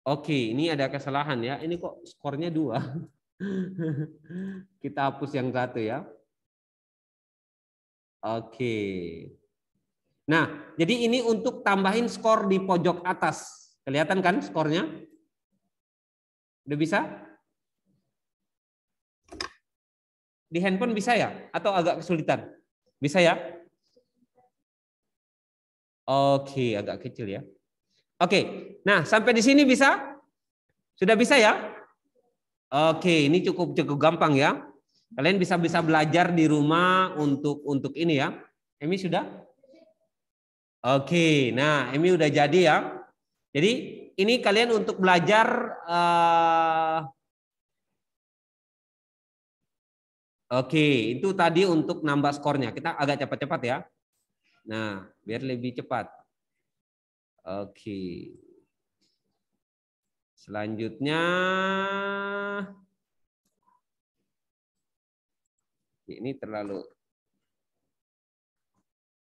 Oke, ini ada kesalahan ya. Ini kok skornya 2. Kita hapus yang 1 ya. Oke. Nah, jadi ini untuk tambahin skor di pojok atas. Kelihatan kan skornya? Udah bisa? Di handphone bisa ya? Atau agak kesulitan? Bisa ya? Oke, agak kecil ya. Oke, nah sampai di sini bisa? Sudah bisa ya? Oke, ini cukup gampang ya. Kalian bisa belajar di rumah untuk ini ya. Emi sudah? Oke, nah Emi udah jadi ya. Jadi ini kalian untuk belajar oke, itu tadi untuk nambah skornya. Kita agak cepat-cepat ya. Nah, biar lebih cepat. Oke. Selanjutnya ini terlalu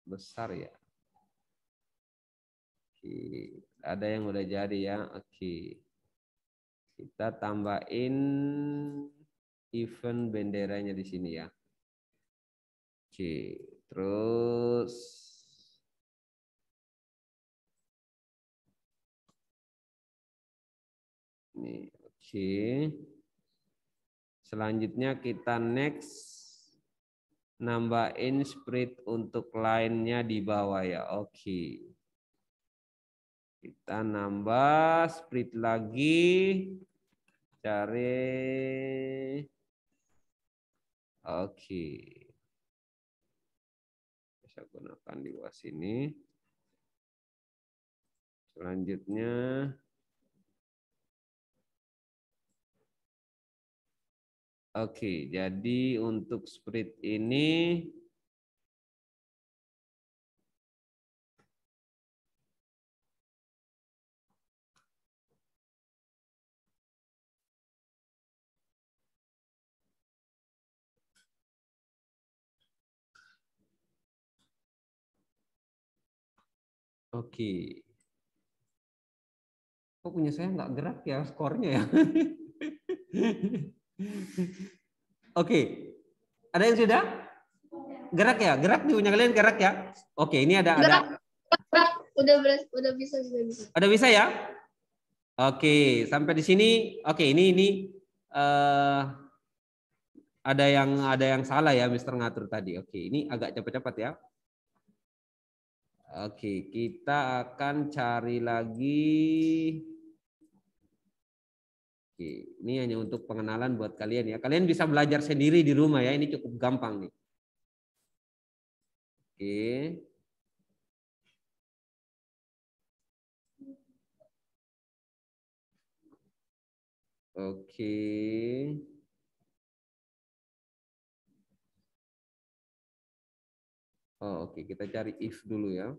besar ya. Oke, ada yang udah jadi ya. Oke. Kita tambahin event benderanya di sini ya. Oke, terus ini oke. Selanjutnya kita next nambahin spread untuk line-nya di bawah ya. Oke. Kita nambah split lagi. Cari. Oke. Bisa gunakan di bawah sini. Selanjutnya. Oke, jadi untuk split ini. Oke. Kok punya saya nggak gerak ya skornya ya? Oke. Ada yang sudah? Gerak ya? Gerak di punya kalian gerak ya? Oke, ini ada. Udah bisa. Udah bisa ya? Oke, sampai di sini. Oke, ini ada yang salah ya Mister ngatur tadi. Oke, ini agak cepat-cepat ya. Oke, kita akan cari lagi. Oke, ini hanya untuk pengenalan buat kalian ya. Kalian bisa belajar sendiri di rumah ya. Ini cukup gampang nih. Oke. Oke. Oh, oke, kita cari if dulu ya.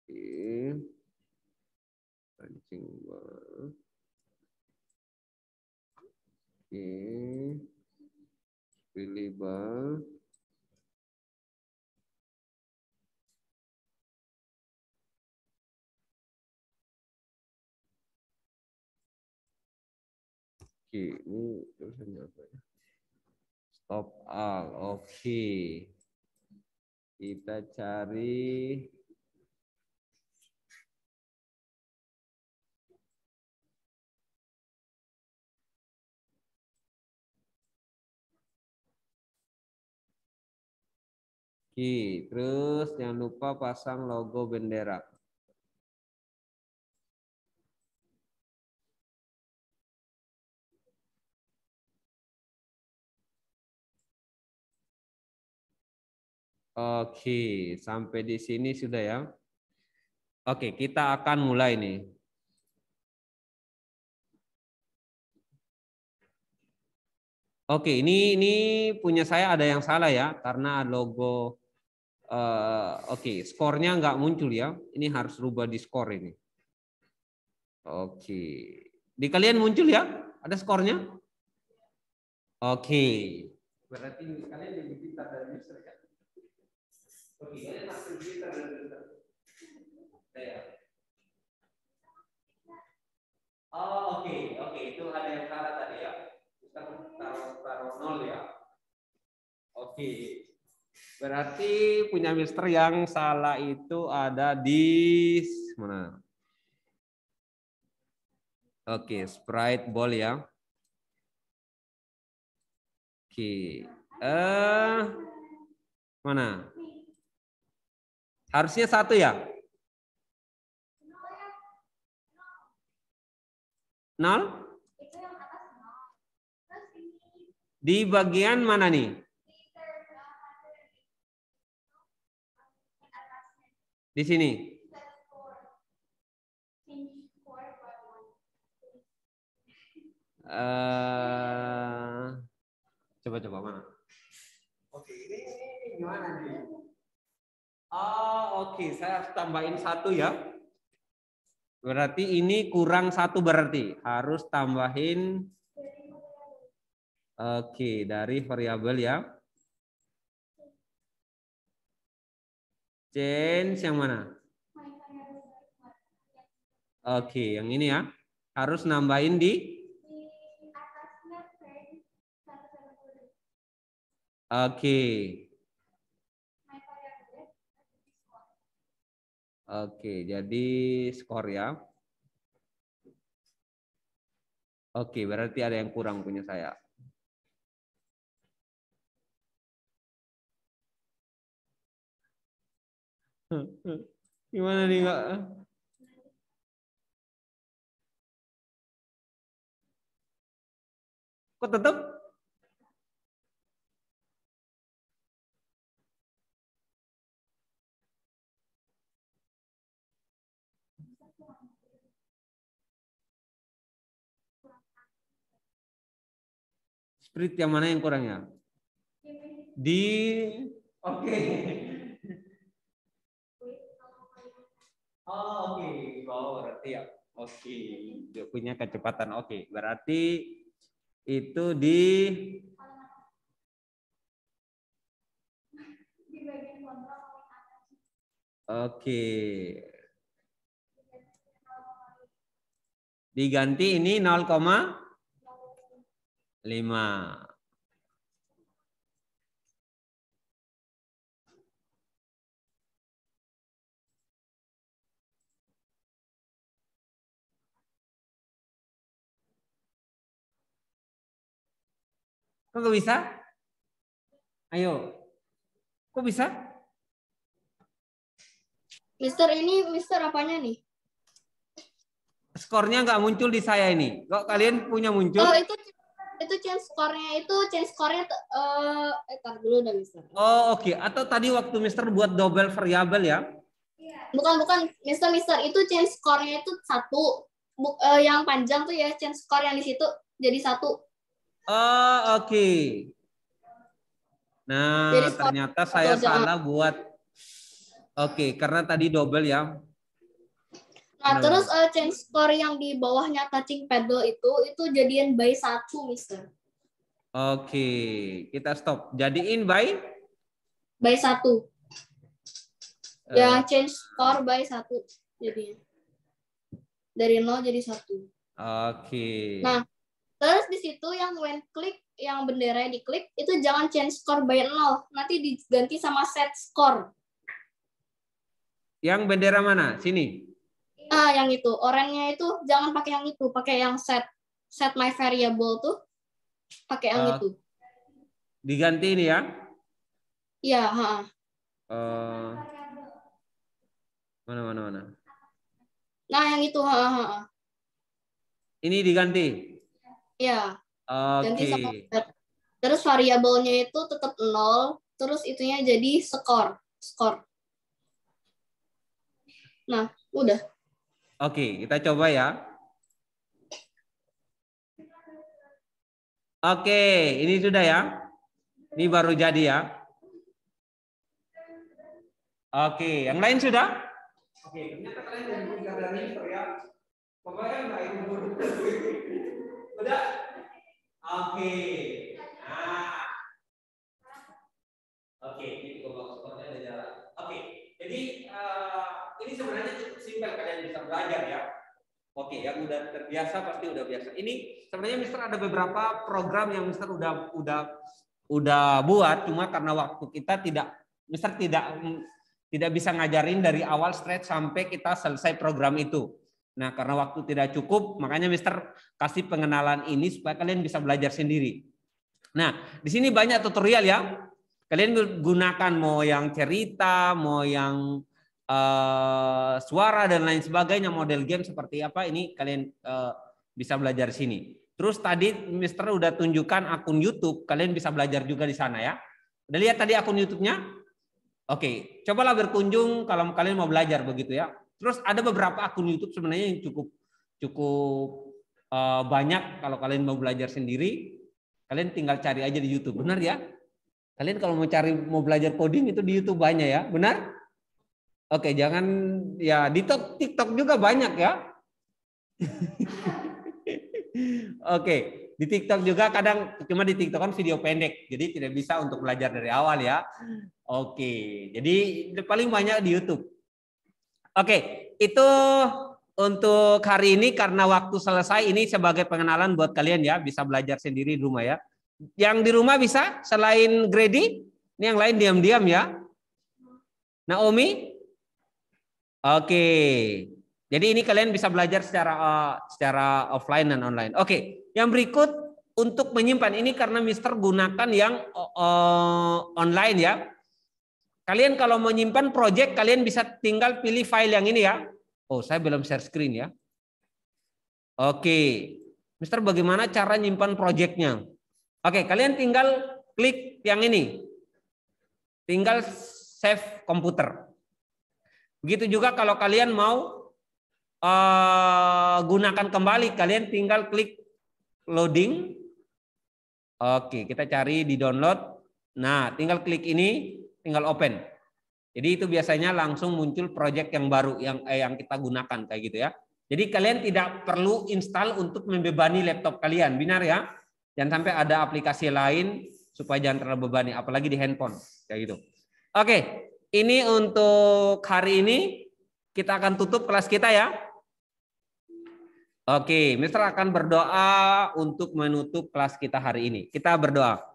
Oke. Pancing bawah. Oke. Pilih bal. Oke, ini tulisannya apa ya? Stop all. Oke. Kita cari Oke, terus jangan lupa pasang logo bendera. Oke, sampai di sini sudah ya. Oke, kita akan mulai nih. Oke, ini punya saya ada yang salah ya, karena logo. Oke, skornya nggak muncul ya. Ini harus rubah di skor ini. Oke, di kalian muncul ya? Ada skornya? Oke, berarti kalian lebih pintar dari Mister ya? Oke, kalian masih pintar dari Mister. Oh, oke, itu ada yang salah tadi ya. Kita taruh 0 ya. Oke. Berarti punya Mister yang salah itu ada di mana? Oke, sprite ball ya. Oke. Mana? Harusnya 1 ya? 0? Di bagian mana nih? Di sini. Coba mana? Oke, ini gimana nih? Oh, oke, saya harus tambahin 1 ya. Berarti ini kurang 1 berarti. Harus tambahin. Oke, dari variabel ya. Change yang mana? Oke, yang ini ya. Harus nambahin di. Oke. Oke, jadi skor ya. Oke, berarti ada yang kurang punya saya. Gimana nih, Kak? Kok tetap? Spirit yang mana yang kurang ya? Di oke. Oh, oke. Oh, berarti ya. Oke. Dia punya kecepatan. Oke, berarti itu di oke. Diganti ini 0,5. Kok bisa? Ayo. Kok bisa? Mister, ini Mister apanya nih? Skornya nggak muncul di saya ini. Kok kalian punya muncul? Oh, itu change score-nya tar dulu dah, Mister. Oh, oke. Atau tadi waktu Mister buat double variabel ya? Bukan, Mister, itu change score-nya itu 1. Yang panjang tuh ya, change score yang di situ jadi 1. Oh, oke. Nah, jadi ternyata saya salah buat. Oke, karena tadi double ya. Nah, terus change score yang di bawahnya touching paddle itu jadiin by 1, Mister. Oke, kita stop. Jadiin by 1. Ya, change score by 1 jadinya. Dari 0 jadi 1. Oke. Nah, terus di situ yang when click, yang benderanya diklik, itu jangan change score by 0. Nanti diganti sama set score. Yang bendera mana? Sini. Ah, yang itu. Oranye itu jangan pakai yang itu, pakai yang set my variable tuh. Pakai yang itu. Diganti ini ya? Iya, Mana? Nah, yang itu, Ini diganti. Iya. Ganti Oke. sama set. Terus variabelnya itu tetap 0, terus itunya jadi skor. Nah, udah. Oke, kita coba ya. Oke, ini sudah ya. Ini baru jadi ya. Oke, yang lain sudah? Oke, ternyata kalian dari tiga dari ya. Kebayang nggak itu? Udah? Oke. Nah. Oke, ini kalau skornya ada jalan. Oke, jadi ini sebenarnya cukup simpel, kalian bisa belajar ya. Oke, yang udah terbiasa pasti udah biasa. Ini sebenarnya Mister ada beberapa program yang Mister udah buat, cuma karena waktu kita Mister tidak bisa ngajarin dari awal straight sampai kita selesai program itu. Nah, karena waktu tidak cukup, makanya Mister kasih pengenalan ini supaya kalian bisa belajar sendiri. Nah, di sini banyak tutorial ya. Kalian gunakan mau yang cerita, mau yang suara dan lain sebagainya, model game seperti apa, ini kalian bisa belajar di sini. Terus tadi Mister udah tunjukkan akun YouTube, kalian bisa belajar juga di sana ya. Udah lihat tadi akun YouTube-nya? Oke, cobalah berkunjung kalau kalian mau belajar begitu ya. Terus ada beberapa akun YouTube sebenarnya yang cukup banyak kalau kalian mau belajar sendiri. Kalian tinggal cari aja di YouTube, benar ya? Kalian kalau mau belajar coding itu di YouTube banyak ya, benar? Oke, jangan ya di TikTok juga banyak ya. Oke, di TikTok juga kadang, cuma di TikTok kan video pendek, jadi tidak bisa untuk belajar dari awal ya. Oke, jadi paling banyak di YouTube. Oke, itu untuk hari ini karena waktu selesai, ini sebagai pengenalan buat kalian ya, bisa belajar sendiri di rumah ya. Yang di rumah bisa selain Grady, ini yang lain diam-diam ya. Naomi? Oke. Jadi ini kalian bisa belajar secara offline dan online. Oke, yang berikut untuk menyimpan ini karena Mister gunakan yang online ya. Kalian kalau menyimpan project kalian bisa tinggal pilih file yang ini ya. Oh, saya belum share screen ya. Oke. Mister bagaimana cara nyimpan projectnya? Oke, kalian tinggal klik yang ini. Tinggal save komputer. Begitu juga kalau kalian mau gunakan kembali, kalian tinggal klik loading. Oke, kita cari di download. Nah, tinggal klik ini, tinggal open. Jadi itu biasanya langsung muncul project yang baru yang kita gunakan kayak gitu ya. Jadi kalian tidak perlu install untuk membebani laptop kalian, benar ya? Jangan sampai ada aplikasi lain supaya jangan terlalu bebani, apalagi di handphone kayak gitu. Oke, ini untuk hari ini kita akan tutup kelas kita ya. Oke, Mister akan berdoa untuk menutup kelas kita hari ini. Kita berdoa.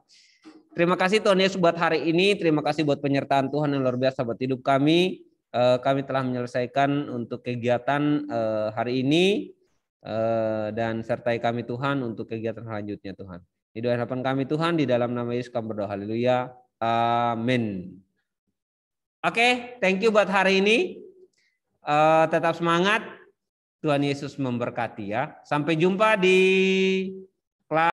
Terima kasih Tuhan Yesus buat hari ini. Terima kasih buat penyertaan Tuhan yang luar biasa buat hidup kami. Kami telah menyelesaikan untuk kegiatan hari ini. Dan sertai kami Tuhan untuk kegiatan selanjutnya Tuhan. Di doa harapan kami Tuhan, di dalam nama Yesus kami berdoa. Haleluya. Amin. Oke, thank you buat hari ini. Tetap semangat. Tuhan Yesus memberkati ya. Sampai jumpa di